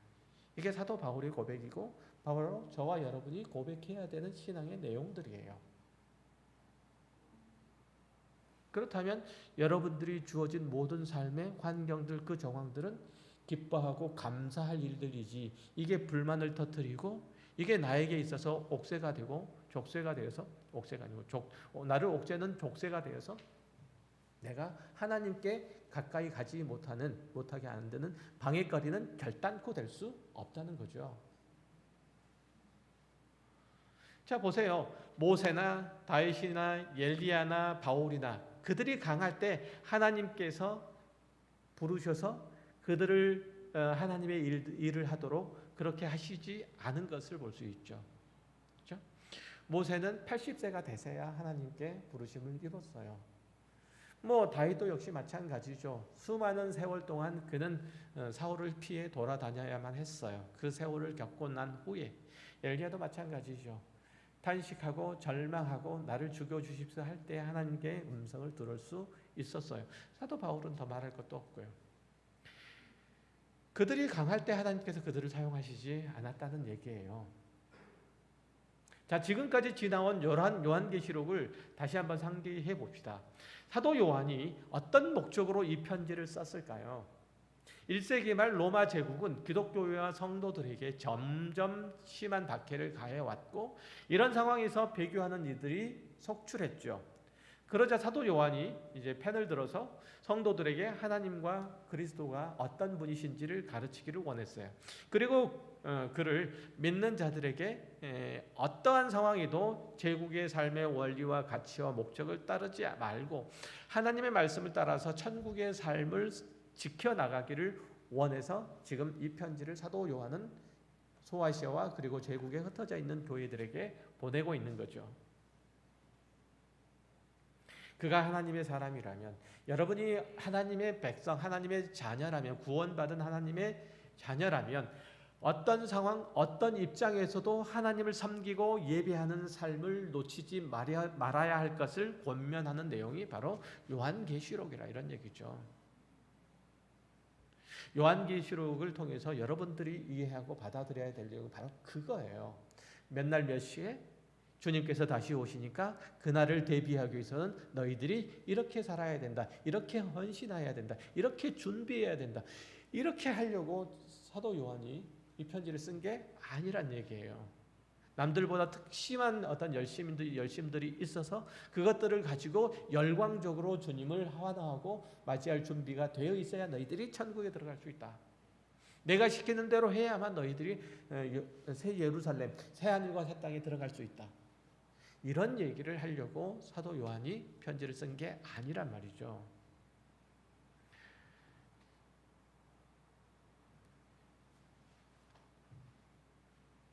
이게 사도 바울의 고백이고 바로 저와 여러분이 고백해야 되는 신앙의 내용들이에요. 그렇다면 여러분들이 주어진 모든 삶의 환경들, 그 정황들은 기뻐하고 감사할 일들이지, 이게 불만을 터뜨리고 이게 나에게 있어서 옥새가 되고 족쇄가 되어서, 옥새가 아니고 나를 옥죄는 족쇄가 되어서 내가 하나님께 가까이 가지 못하게 만드는 방해거리는 결단코 될 수 없다는 거죠. 자, 보세요. 모세나 다윗이나 엘리야나 바울이나 그들이 강할 때 하나님께서 부르셔서 그들을 하나님의 일을 하도록 그렇게 하시지 않은 것을 볼 수 있죠. 그렇죠? 모세는 80세가 되서야 하나님께 부르심을 입었어요. 다윗도 역시 마찬가지죠. 수많은 세월 동안 그는 사울을 피해 돌아다녀야만 했어요. 그 세월을 겪고 난 후에 엘리야도 마찬가지죠. 탄식하고 절망하고 나를 죽여주십시오 할 때 하나님께 음성을 들을 수 있었어요. 사도 바울은 더 말할 것도 없고요. 그들이 강할 때 하나님께서 그들을 사용하시지 않았다는 얘기예요. 자, 지금까지 지나온 요한계시록을 다시 한번 상기해 봅시다. 사도 요한이 어떤 목적으로 이 편지를 썼을까요? 1세기 말 로마 제국은 기독교회와 성도들에게 점점 심한 박해를 가해왔고 이런 상황에서 배교하는 이들이 속출했죠. 그러자 사도 요한이 이제 펜을 들어서 성도들에게 하나님과 그리스도가 어떤 분이신지를 가르치기를 원했어요. 그리고 그를 믿는 자들에게 어떠한 상황에도 제국의 삶의 원리와 가치와 목적을 따르지 말고 하나님의 말씀을 따라서 천국의 삶을 지켜나가기를 원해서 지금 이 편지를 사도 요한은 소아시아와 그리고 제국에 흩어져 있는 교회들에게 보내고 있는 거죠. 그가 하나님의 사람이라면, 여러분이 하나님의 백성, 하나님의 자녀라면, 구원받은 하나님의 자녀라면 어떤 상황, 어떤 입장에서도 하나님을 섬기고 예배하는 삶을 놓치지 말아야 할 것을 권면하는 내용이 바로 요한계시록이라 이런 얘기죠. 요한계시록을 통해서 여러분들이 이해하고 받아들여야 될 내용은 바로 그거예요. 몇 날 몇 시에 주님께서 다시 오시니까 그날을 대비하기 위해서는 너희들이 이렇게 살아야 된다. 이렇게 헌신해야 된다. 이렇게 준비해야 된다. 이렇게 하려고 사도 요한이 이 편지를 쓴 게 아니란 얘기예요. 남들보다 특심한 어떤 열심들이 있어서 그것들을 가지고 열광적으로 주님을 환호하고 맞이할 준비가 되어 있어야 너희들이 천국에 들어갈 수 있다. 내가 시키는 대로 해야만 너희들이 새 예루살렘, 새 하늘과 새 땅에 들어갈 수 있다. 이런 얘기를 하려고 사도 요한이 편지를 쓴 게 아니란 말이죠.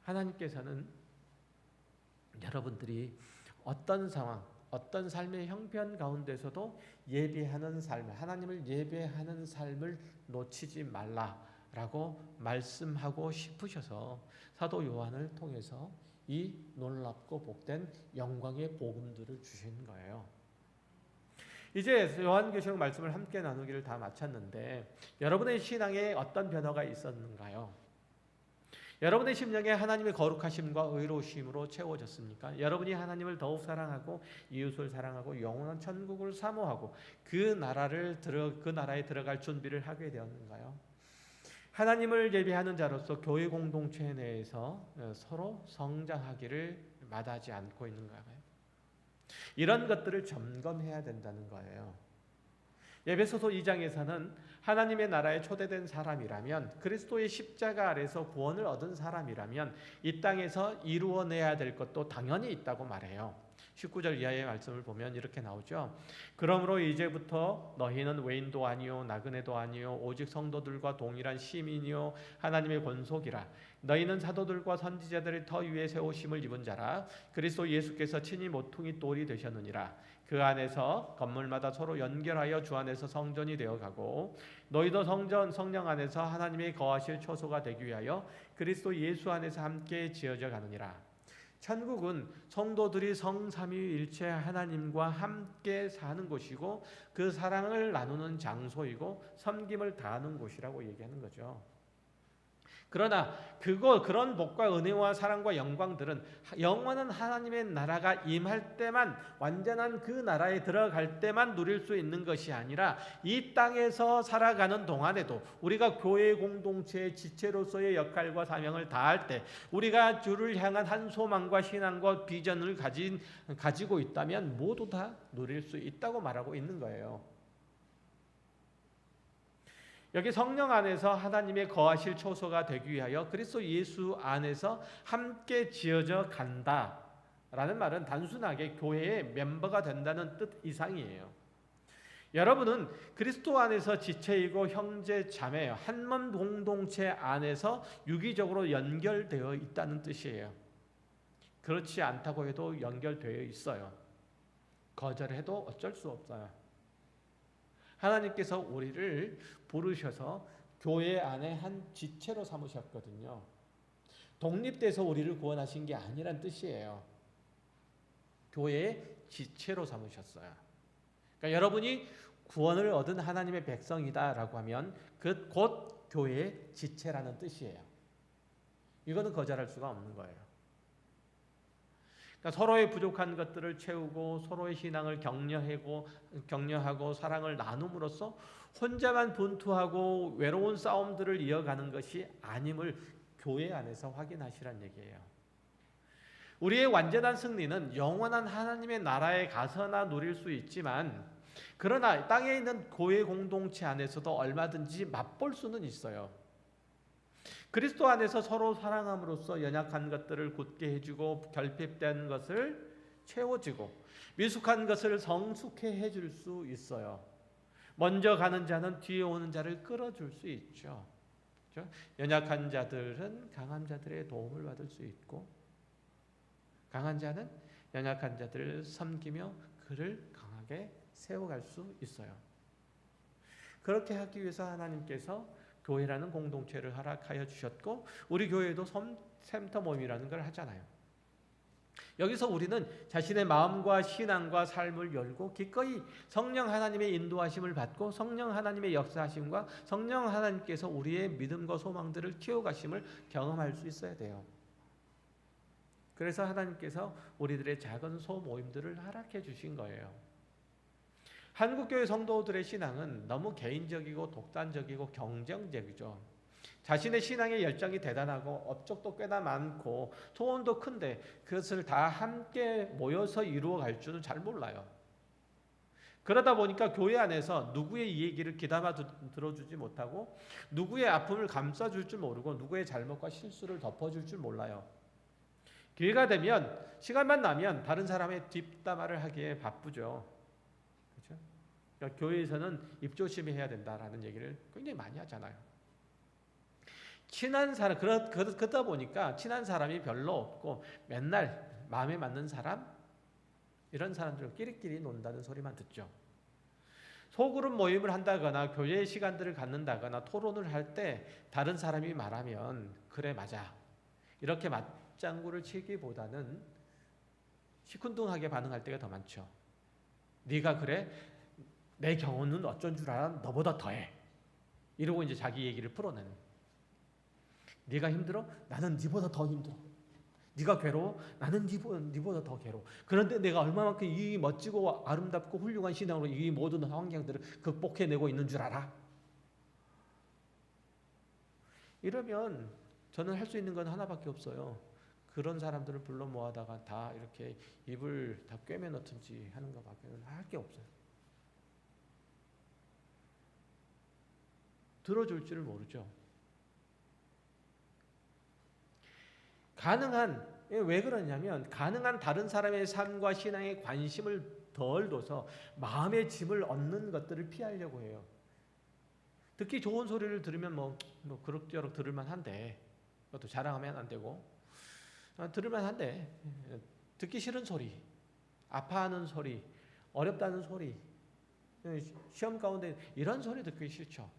하나님께서는 여러분들이 어떤 상황, 어떤 삶의 형편 가운데서도 예배하는 삶, 하나님을 예배하는 삶을 놓치지 말라라고 말씀하고 싶으셔서 사도 요한을 통해서 이 놀랍고 복된 영광의 복음들을 주신 거예요. 이제 요한계시록 말씀을 함께 나누기를 다 마쳤는데 여러분의 신앙에 어떤 변화가 있었는가요? 여러분의 심령에 하나님의 거룩하심과 의로우심으로 채워졌습니까? 여러분이 하나님을 더욱 사랑하고 이웃을 사랑하고 영원한 천국을 사모하고 그 나라에 들어갈 준비를 하게 되었는가요? 하나님을 예배하는 자로서 교회 공동체 내에서 서로 성장하기를 마다하지 않고 있는가요? 이런 것들을 점검해야 된다는 거예요. 에베소서 2장에서는 하나님의 나라에 초대된 사람이라면, 그리스도의 십자가 아래서 구원을 얻은 사람이라면 이 땅에서 이루어내야 될 것도 당연히 있다고 말해요. 19절 이하의 말씀을 보면 이렇게 나오죠. 그러므로 이제부터 너희는 외인도 아니요 나그네도 아니요 오직 성도들과 동일한 시민이요 하나님의 권속이라. 너희는 사도들과 선지자들의 터 위에 세우심을 입은 자라. 그리스도 예수께서 친히 모퉁이 돌이 되셨느니라. 그 안에서 건물마다 서로 연결하여 주 안에서 성전이 되어가고 너희도 성령 안에서 하나님의 거하실 처소가 되기 위하여 그리스도 예수 안에서 함께 지어져 가느니라. 천국은 성도들이 성삼위일체 하나님과 함께 사는 곳이고 그 사랑을 나누는 장소이고 섬김을 다하는 곳이라고 얘기하는 거죠. 그러나 그런 복과 은혜와 사랑과 영광들은 영원한 하나님의 나라가 임할 때만, 완전한 그 나라에 들어갈 때만 누릴 수 있는 것이 아니라 이 땅에서 살아가는 동안에도 우리가 교회 공동체의 지체로서의 역할과 사명을 다할 때 우리가 주를 향한 한 소망과 신앙과 비전을 가지고 있다면 모두 다 누릴 수 있다고 말하고 있는 거예요. 여기 성령 안에서 하나님의 거하실 처소가 되기 위하여 그리스도 예수 안에서 함께 지어져 간다라는 말은 단순하게 교회의 멤버가 된다는 뜻 이상이에요. 여러분은 그리스도 안에서 지체이고 형제 자매 한 몸 공동체 안에서 유기적으로 연결되어 있다는 뜻이에요. 그렇지 않다고 해도 연결되어 있어요. 거절해도 어쩔 수 없어요. 하나님께서 우리를 부르셔서 교회 안에 한 지체로 삼으셨거든요. 독립돼서 우리를 구원하신 게 아니란 뜻이에요. 교회의 지체로 삼으셨어요. 그러니까 여러분이 구원을 얻은 하나님의 백성이다라고 하면 그 곧 교회의 지체라는 뜻이에요. 이거는 거절할 수가 없는 거예요. 그러니까 서로의 부족한 것들을 채우고 서로의 신앙을 격려하고 사랑을 나눔으로써 혼자만 분투하고 외로운 싸움들을 이어가는 것이 아님을 교회 안에서 확인하시란 얘기예요. 우리의 완전한 승리는 영원한 하나님의 나라에 가서나 누릴 수 있지만 그러나 땅에 있는 교회 공동체 안에서도 얼마든지 맛볼 수는 있어요. 그리스도 안에서 서로 사랑함으로써 연약한 것들을 굳게 해주고 결핍된 것을 채워주고 미숙한 것을 성숙해 해줄 수 있어요. 먼저 가는 자는 뒤에 오는 자를 끌어줄 수 있죠. 그렇죠? 연약한 자들은 강한 자들의 도움을 받을 수 있고 강한 자는 연약한 자들을 섬기며 그를 강하게 세워갈 수 있어요. 그렇게 하기 위해서 하나님께서 교회라는 공동체를 허락하여 주셨고 우리 교회도 샘터 모임이라는 걸 하잖아요. 여기서 우리는 자신의 마음과 신앙과 삶을 열고 기꺼이 성령 하나님의 인도하심을 받고 성령 하나님의 역사하심과 성령 하나님께서 우리의 믿음과 소망들을 키워가심을 경험할 수 있어야 돼요. 그래서 하나님께서 우리들의 작은 소모임들을 허락해 주신 거예요. 한국교회 성도들의 신앙은 너무 개인적이고 독단적이고 경쟁적이죠. 자신의 신앙의 열정이 대단하고 업적도 꽤나 많고 소원도 큰데 그것을 다 함께 모여서 이루어갈 줄은 잘 몰라요. 그러다 보니까 교회 안에서 누구의 얘기를 귀담아 들어주지 못하고 누구의 아픔을 감싸줄 줄 모르고 누구의 잘못과 실수를 덮어줄 줄 몰라요. 기회가 되면 시간만 나면 다른 사람의 뒷담화를 하기에 바쁘죠. 그러니까 교회에서는 입조심해야 된다라는 얘기를 굉장히 많이 하잖아요. 친한 사람 그러다 보니까 친한 사람이 별로 없고 맨날 마음에 맞는 사람 이런 사람들과 끼리끼리 논다는 소리만 듣죠. 소그룹 모임을 한다거나 교회 시간들을 갖는다거나 토론을 할 때 다른 사람이 말하면 그래 맞아 이렇게 맞장구를 치기보다는 시큰둥하게 반응할 때가 더 많죠. 네가 그래? 내 경우는 어쩐 줄 알아? 너보다 더해. 이러고 이제 자기 얘기를 풀어내는. 네가 힘들어? 나는 네보다 더 힘들어. 네가 괴로워? 나는 네보다 더 괴로워. 그런데 내가 얼마만큼 이 멋지고 아름답고 훌륭한 신앙으로 이 모든 환경들을 극복해내고 있는 줄 알아? 이러면 저는 할 수 있는 건 하나밖에 없어요. 그런 사람들을 불러 모아다가 다 이렇게 입을 다 꿰매 넣든지 하는 것밖에 할 게 없어요. 들어줄 줄 모르죠. 가능한 왜 그러냐면 가능한 다른 사람의 삶과 신앙에 관심을 덜 둬서 마음의 짐을 얻는 것들을 피하려고 해요. 듣기 좋은 소리를 들으면 뭐 그럭저럭 들을만 한데, 그것도 자랑하면 안 되고, 들을만 한데, 듣기 싫은 소리, 아파하는 소리, 어렵다는 소리, 시험 가운데 이런 소리 듣기 싫죠.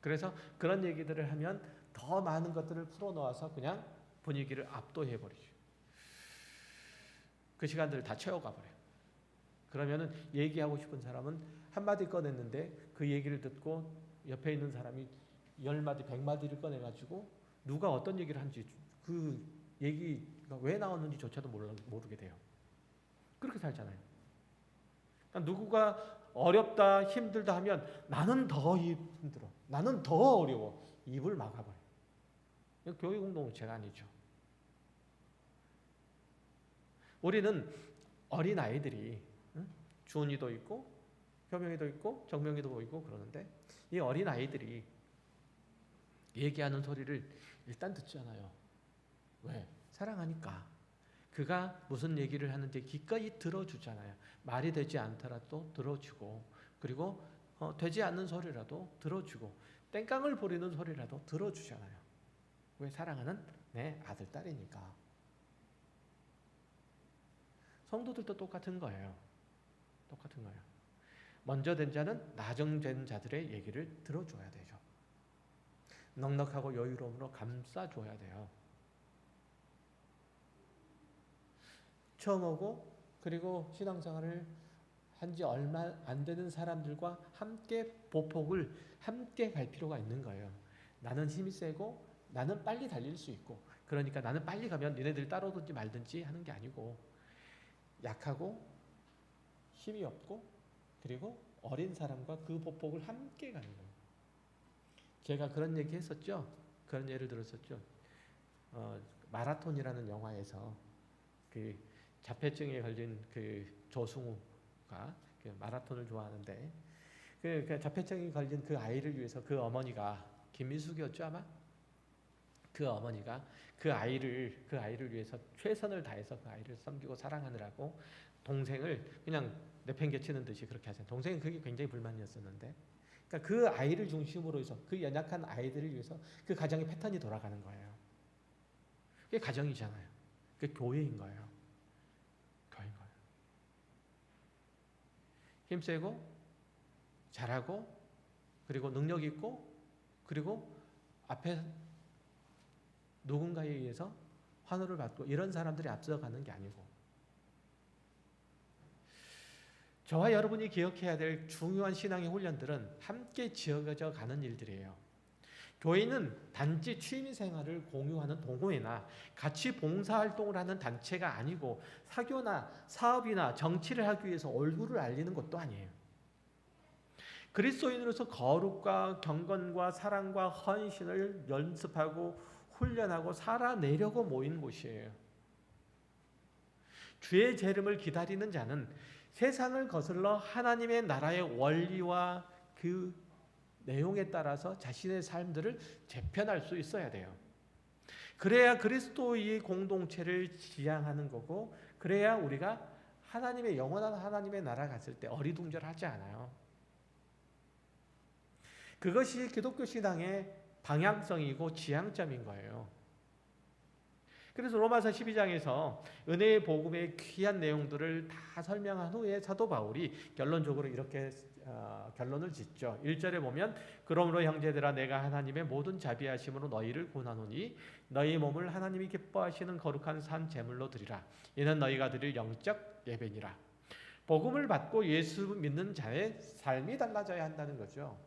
그래서 그런 얘기들을 하면 더 많은 것들을 풀어놓아서 그냥 분위기를 압도해버리죠. 그 시간들을 다 채워가 버려요. 그러면은 얘기하고 싶은 사람은 한마디 꺼냈는데 그 얘기를 듣고 옆에 있는 사람이 10마디, 100마디를 꺼내가지고 누가 어떤 얘기를 하는지 그 얘기가 왜 나왔는지조차도 모르게 돼요. 그렇게 살잖아요. 그러니까 누구가 어렵다, 힘들다 하면 나는 더 힘들어, 나는 더 어려워, 입을 막아버려요. 교육 공동체가 아니죠. 우리는 어린 아이들이 주은이도 있고 효명이도 있고 정명이도 보이고 그러는데 이 어린 아이들이 얘기하는 소리를 일단 듣잖아요. 왜? 사랑하니까. 그가 무슨 얘기를 하는지 기꺼이 들어주잖아요. 말이 되지 않더라도 들어주고, 그리고 되지 않는 소리라도 들어주고, 땡깡을 부리는 소리라도 들어주잖아요. 왜? 사랑하는 내 아들, 딸이니까. 성도들도 똑같은 거예요. 똑같은 거예요. 먼저 된 자는 나중된 자들의 얘기를 들어줘야 되죠. 넉넉하고 여유로움으로 감싸줘야 돼요. 처음 오고 그리고 신앙생활을 한 지 얼마 안 되는 사람들과 함께 보폭을 함께 갈 필요가 있는 거예요. 나는 힘이 세고 나는 빨리 달릴 수 있고, 그러니까 나는 빨리 가면 니네들 따라오든지 말든지 하는 게 아니고, 약하고 힘이 없고 그리고 어린 사람과 그 보폭을 함께 가는 거예요. 제가 그런 얘기 했었죠. 그런 예를 들었었죠. 마라톤이라는 영화에서 그 자폐증에 걸린 그 조승우가 그 마라톤을 좋아하는데 그 자폐증에 걸린 그 아이를 위해서 그 어머니가 김미숙이었죠 아마? 그 어머니가 그 아이를 위해서 최선을 다해서 그 아이를 섬기고 사랑하느라고 동생을 그냥 내팽개치는 듯이 그렇게 하잖아요. 동생은 그게 굉장히 불만이었었는데, 그러니까 그 아이를 중심으로 해서 그 연약한 아이들을 위해서 그 가정의 패턴이 돌아가는 거예요. 그게 가정이잖아요. 그게 교회인 거예요. 교회인 거예요. 힘세고 잘하고 그리고 능력 있고 그리고 앞에 누군가에 의해서 환호를 받고 이런 사람들이 앞서가는 게 아니고, 저와 여러분이 기억해야 될 중요한 신앙의 훈련들은 함께 지어져 가는 일들이에요. 교회는 단지 취미생활을 공유하는 동호회나 같이 봉사활동을 하는 단체가 아니고 사교나 사업이나 정치를 하기 위해서 얼굴을 알리는 것도 아니에요. 그리스도인으로서 거룩과 경건과 사랑과 헌신을 연습하고 훈련하고 살아내려고 모인 곳이에요. 주의 재림을 기다리는 자는 세상을 거슬러 하나님의 나라의 원리와 그 내용에 따라서 자신의 삶들을 재편할 수 있어야 돼요. 그래야 그리스도의 공동체를 지향하는 거고, 그래야 우리가 하나님의 영원한 하나님의 나라 갔을 때 어리둥절하지 않아요. 그것이 기독교 신앙의 방향성이고 지향점인 거예요. 그래서 로마서 12장에서 은혜의 복음의 귀한 내용들을 다 설명한 후에 사도 바울이 결론적으로 이렇게 결론을 짓죠. 1절에 보면 그러므로 형제들아 내가 하나님의 모든 자비하심으로 너희를 권하노니 너희 몸을 하나님이 기뻐하시는 거룩한 산 제물로 드리라. 이는 너희가 드릴 영적 예배니라. 복음을 받고 예수 믿는 자의 삶이 달라져야 한다는 거죠.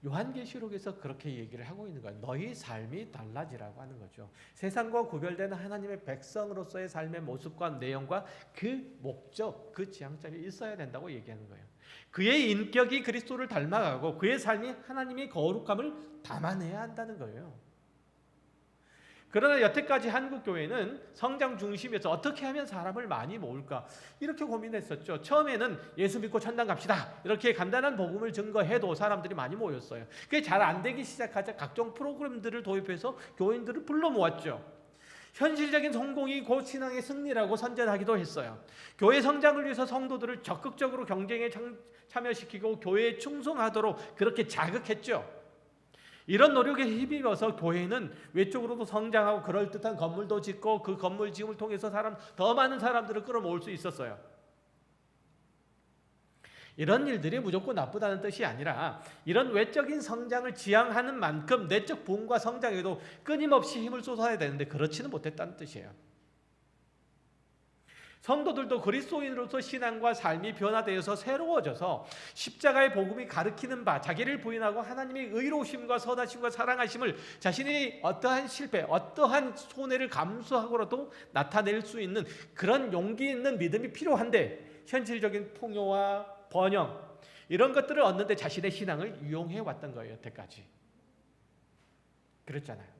요한계시록에서 그렇게 얘기를 하고 있는 거예요. 너희 삶이 달라지라고 하는 거죠. 세상과 구별되는 하나님의 백성으로서의 삶의 모습과 내용과 그 목적, 그 지향점이 있어야 된다고 얘기하는 거예요. 그의 인격이 그리스도를 닮아가고 그의 삶이 하나님의 거룩함을 담아내야 한다는 거예요. 그러나 여태까지 한국 교회는 성장 중심에서 어떻게 하면 사람을 많이 모을까 이렇게 고민했었죠. 처음에는 예수 믿고 천당 갑시다 이렇게 간단한 복음을 증거해도 사람들이 많이 모였어요. 그게 잘 안 되기 시작하자 각종 프로그램들을 도입해서 교인들을 불러 모았죠. 현실적인 성공이 곧 신앙의 승리라고 선전하기도 했어요. 교회 성장을 위해서 성도들을 적극적으로 경쟁에 참여시키고 교회에 충성하도록 그렇게 자극했죠. 이런 노력에 힘입어서 교회는 외적으로도 성장하고 그럴듯한 건물도 짓고 그 건물 지음을 통해서 더 많은 사람들을 끌어모을 수 있었어요. 이런 일들이 무조건 나쁘다는 뜻이 아니라 이런 외적인 성장을 지향하는 만큼 내적 부흥과 성장에도 끊임없이 힘을 쏟아야 되는데 그렇지는 못했다는 뜻이에요. 성도들도 그리스도인으로서 신앙과 삶이 변화되어서 새로워져서 십자가의 복음이 가르치는 바 자기를 부인하고 하나님의 의로우심과 선하심과 사랑하심을 자신이 어떠한 실패, 어떠한 손해를 감수하고라도 나타낼 수 있는 그런 용기 있는 믿음이 필요한데 현실적인 풍요와 번영 이런 것들을 얻는데 자신의 신앙을 이용해 왔던 거예요. 여태까지 그랬잖아요.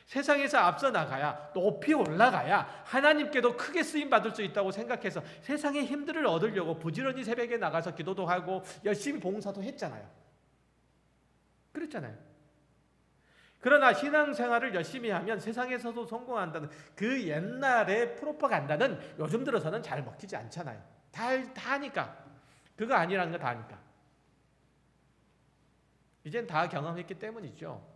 세상에서 앞서 나가야 높이 올라가야 하나님께도 크게 쓰임받을 수 있다고 생각해서 세상의 힘들을 얻으려고 부지런히 새벽에 나가서 기도도 하고 열심히 봉사도 했잖아요. 그랬잖아요. 그러나 신앙생활을 열심히 하면 세상에서도 성공한다는 그 옛날의 프로파간다는 요즘 들어서는 잘 먹히지 않잖아요. 다 하니까. 그거 아니라는 거 다 하니까. 이젠 다 경험했기 때문이죠.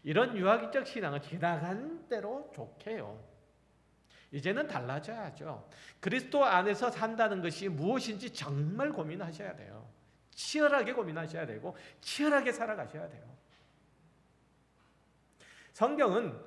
이런 유아기적 신앙은 지나간 대로 좋게요. 이제는 달라져야죠. 그리스도 안에서 산다는 것이 무엇인지 정말 고민하셔야 돼요. 치열하게 고민하셔야 되고 치열하게 살아가셔야 돼요. 성경은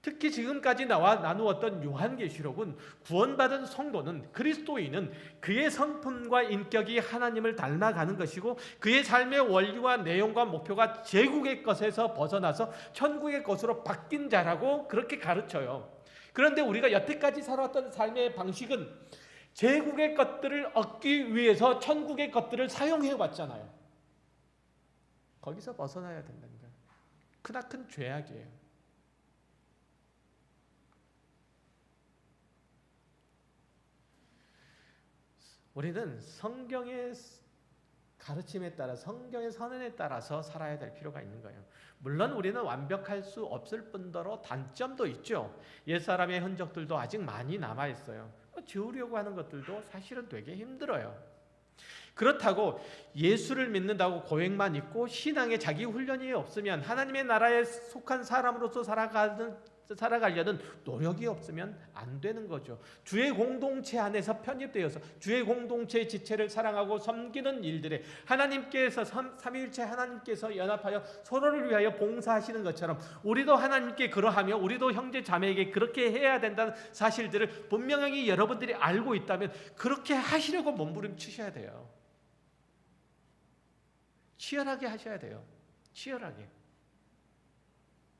특히 지금까지 나와 나누었던 요한계시록은 구원받은 성도는 그리스도인은 그의 성품과 인격이 하나님을 닮아가는 것이고 그의 삶의 원리와 내용과 목표가 제국의 것에서 벗어나서 천국의 것으로 바뀐 자라고 그렇게 가르쳐요. 그런데 우리가 여태까지 살아왔던 삶의 방식은 제국의 것들을 얻기 위해서 천국의 것들을 사용해 왔잖아요. 거기서 벗어나야 된다는 거예요. 크나큰 죄악이에요. 우리는 성경의 가르침에 따라 성경의 선언에 따라서 살아야 될 필요가 있는 거예요. 물론 우리는 완벽할 수 없을 뿐더러 단점도 있죠. 옛사람의 흔적들도 아직 많이 남아있어요. 지우려고 하는 것들도 사실은 되게 힘들어요. 그렇다고 예수를 믿는다고 고백만 있고 신앙에 자기 훈련이 없으면 하나님의 나라에 속한 사람으로서 살아가려는 노력이 없으면 안 되는 거죠. 주의 공동체 안에서 편입되어서 주의 공동체의 지체를 사랑하고 섬기는 일들에 하나님께서 삼위일체 하나님께서 연합하여 서로를 위하여 봉사하시는 것처럼 우리도 하나님께 그러하며 우리도 형제 자매에게 그렇게 해야 된다는 사실들을 분명히 여러분들이 알고 있다면 그렇게 하시려고 몸부림치셔야 돼요. 치열하게 하셔야 돼요. 치열하게.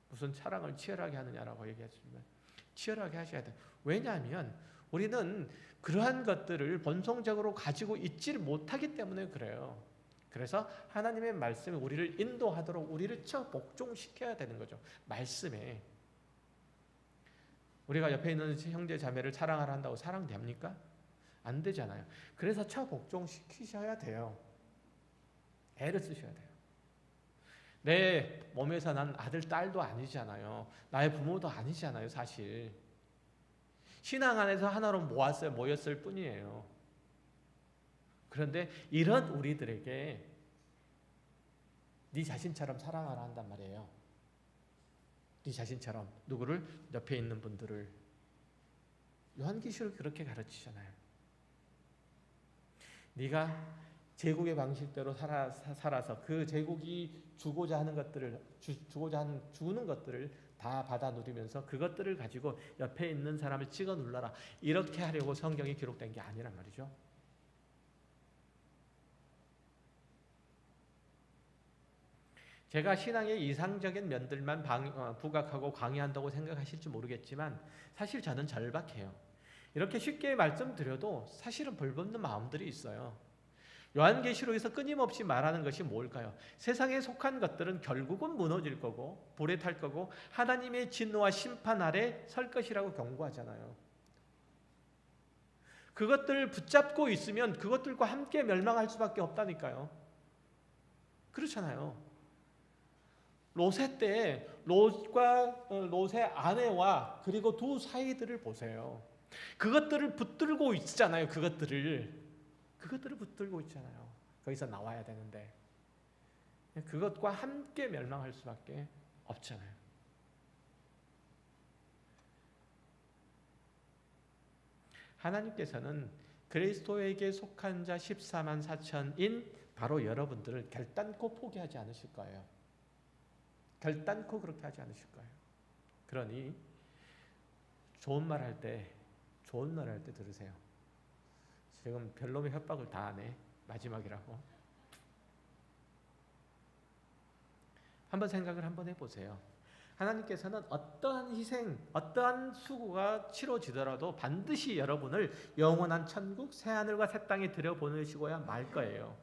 무슨 사랑을 치열하게 하느냐라고 얘기했지만 치열하게 하셔야 돼요. 왜냐하면 우리는 그러한 것들을 본성적으로 가지고 있지를 못하기 때문에 그래요. 그래서 하나님의 말씀이 우리를 인도하도록 우리를 복종시켜야 되는 거죠. 말씀에. 우리가 옆에 있는 형제 자매를 사랑하라 한다고 사랑됩니까? 안 되잖아요. 그래서 복종시키셔야 돼요. 애를 쓰셔야 돼요. 내 몸에서 난 아들, 딸도 아니잖아요. 나의 부모도 아니잖아요, 사실. 신앙 안에서 하나로 모였을 뿐이에요. 그런데 이런 우리들에게 네 자신처럼 사랑하라 한단 말이에요. 네 자신처럼 누구를? 옆에 있는 분들을. 요한계시록이 그렇게 가르치잖아요. 네가 제국의 방식대로 살아서 그 제국이 주고자 하는 것들을 주는 것들을 다 받아 누리면서 그것들을 가지고 옆에 있는 사람을 찍어 눌러라. 이렇게 하려고 성경이 기록된 게 아니란 말이죠. 제가 신앙의 이상적인 면들만 부각하고 강의한다고 생각하실지 모르겠지만 사실 저는 절박해요. 이렇게 쉽게 말씀드려도 사실은 벌받는 마음들이 있어요. 요한계시록에서 끊임없이 말하는 것이 뭘까요? 세상에 속한 것들은 결국은 무너질 거고 불에 탈 거고 하나님의 진노와 심판 아래 설 것이라고 경고하잖아요. 그것들을 붙잡고 있으면 그것들과 함께 멸망할 수밖에 없다니까요. 그렇잖아요. 롯의 때 롯과 롯의 아내와 그리고 두 사이들을 보세요. 그것들을 붙들고 있잖아요. 그것들을 붙들고 있잖아요. 거기서 나와야 되는데 그것과 함께 멸망할 수밖에 없잖아요. 하나님께서는 그리스도에게 속한 자 14만 4천인 바로 여러분들을 결단코 포기하지 않으실 거예요. 결단코 그렇게 하지 않으실 거예요. 그러니 좋은 말 할 때 들으세요. 지금 별놈의 협박을 다 하네. 마지막이라고. 한번 생각을 한번 해보세요. 하나님께서는 어떠한 희생, 어떠한 수고가 치러지더라도 반드시 여러분을 영원한 천국, 새하늘과 새 땅에 들여보내시고야 말 거예요.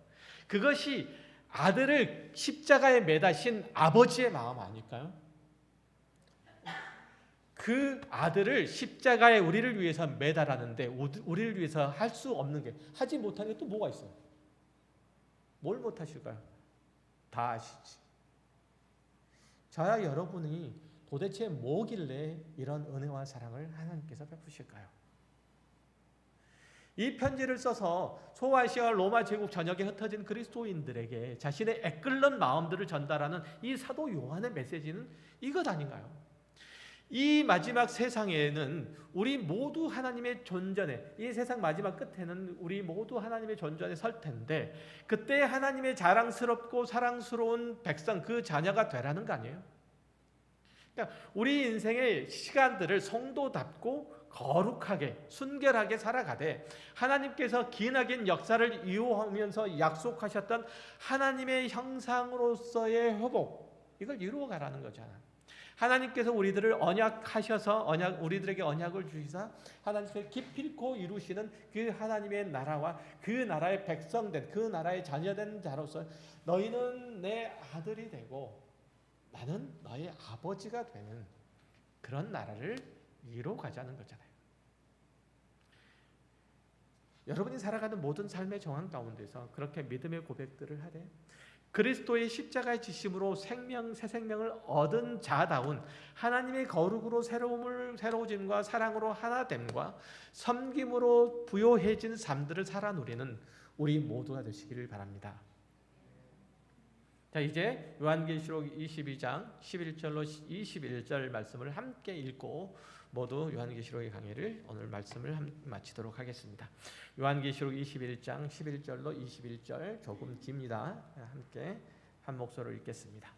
그것이 아들을 십자가에 매다신 아버지의 마음 아닐까요? 그 아들을 십자가에 우리를 위해서 매달았는데 우리를 위해서 할 수 없는 게, 하지 못한 게 또 뭐가 있어요? 뭘 못하실까요? 다 아시지. 저야 여러분이 도대체 뭐길래 이런 은혜와 사랑을 하나님께서 베푸실까요? 이 편지를 써서 소아시아 로마 제국 전역에 흩어진 그리스도인들에게 자신의 애끓는 마음들을 전달하는 이 사도 요한의 메시지는 이것 아닌가요? 이 마지막 세상에는 우리 모두 하나님의 존전에, 이 세상 마지막 끝에는 우리 모두 하나님의 존전에 설 텐데 그때 하나님의 자랑스럽고 사랑스러운 백성, 그 자녀가 되라는 거 아니에요? 그러니까 우리 인생의 시간들을 성도답고 거룩하게 순결하게 살아가되 하나님께서 기나긴 역사를 이루어가면서 약속하셨던 하나님의 형상으로서의 회복, 이걸 이루어가라는 거잖아요. 하나님께서 우리들을 언약하셔서 우리들에게 언약을 주시사 하나님께서 기필코 이루시는 그 하나님의 나라와 그 나라의 백성된, 그 나라의 자녀된 자로서 너희는 내 아들이 되고 나는 너의 아버지가 되는 그런 나라를 이루어가자는 거잖아요. 여러분이 살아가는 모든 삶의 정황 가운데서 그렇게 믿음의 고백들을 하되 그리스도의 십자가의 지심으로 새 생명을 얻은 자다운 하나님의 거룩으로 새로워짐과 사랑으로 하나됨과 섬김으로 부요해진 삶들을 살아 누리는 우리 모두가 되시기를 바랍니다. 자, 이제 요한계시록 22장 11절로 21절 말씀을 함께 읽고 모두 요한계시록의 강의를 오늘 말씀을 마치도록 하겠습니다. 요한계시록 21장 11절로 21절 조금 깁니다. 함께 한 목소리로 읽겠습니다.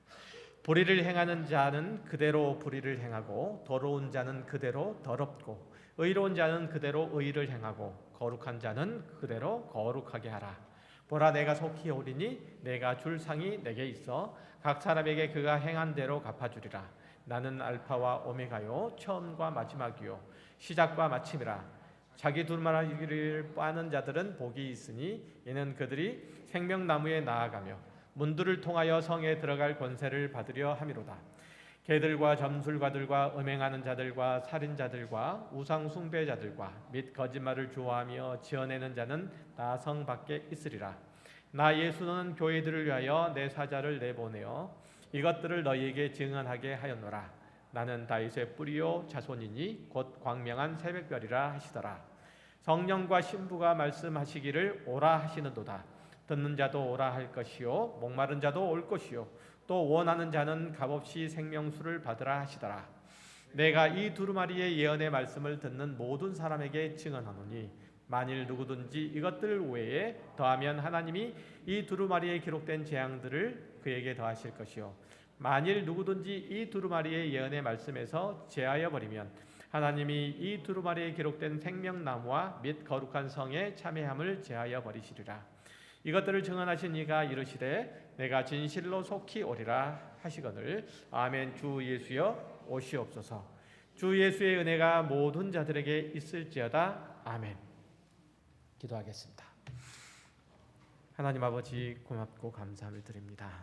불의를 행하는 자는 그대로 불의를 행하고 더러운 자는 그대로 더럽고 의로운 자는 그대로 의를 행하고 거룩한 자는 그대로 거룩하게 하라. 보라, 내가 속히 오리니 내가 줄 상이 내게 있어 각 사람에게 그가 행한 대로 갚아주리라. 나는 알파와 오메가요 처음과 마지막이요 시작과 마침이라. 자기 두루마리를 빠는 자들은 복이 있으니 이는 그들이 생명나무에 나아가며 문들을 통하여 성에 들어갈 권세를 받으려 함이로다. 개들과 점술가들과 음행하는 자들과 살인자들과 우상 숭배자들과 및 거짓말을 좋아하며 지어내는 자는 다 성 밖에 있으리라. 나 예수는 교회들을 위하여 내 사자를 내보내어 이것들을 너희에게 증언하게 하였노라. 나는 다윗의 뿌리요 자손이니 곧 광명한 새벽별이라 하시더라. 성령과 신부가 말씀하시기를 오라 하시는도다. 듣는 자도 오라 할 것이요 목마른 자도 올 것이요 또 원하는 자는 값없이 생명수를 받으라 하시더라. 내가 이 두루마리의 예언의 말씀을 듣는 모든 사람에게 증언하노니 만일 누구든지 이것들 외에 더하면 하나님이 이 두루마리에 기록된 재앙들을 그에게 더하실 것이요 만일 누구든지 이 두루마리의 예언의 말씀에서 제하여 버리면 하나님이 이 두루마리에 기록된 생명나무와 및 거룩한 성에 참회함을 제하여 버리시리라. 이것들을 증언하신 이가 이르시되 내가 진실로 속히 오리라 하시거늘. 아멘. 주 예수여 오시옵소서. 주 예수의 은혜가 모든 자들에게 있을지어다. 아멘. 기도하겠습니다. 하나님 아버지 고맙고 감사를 드립니다.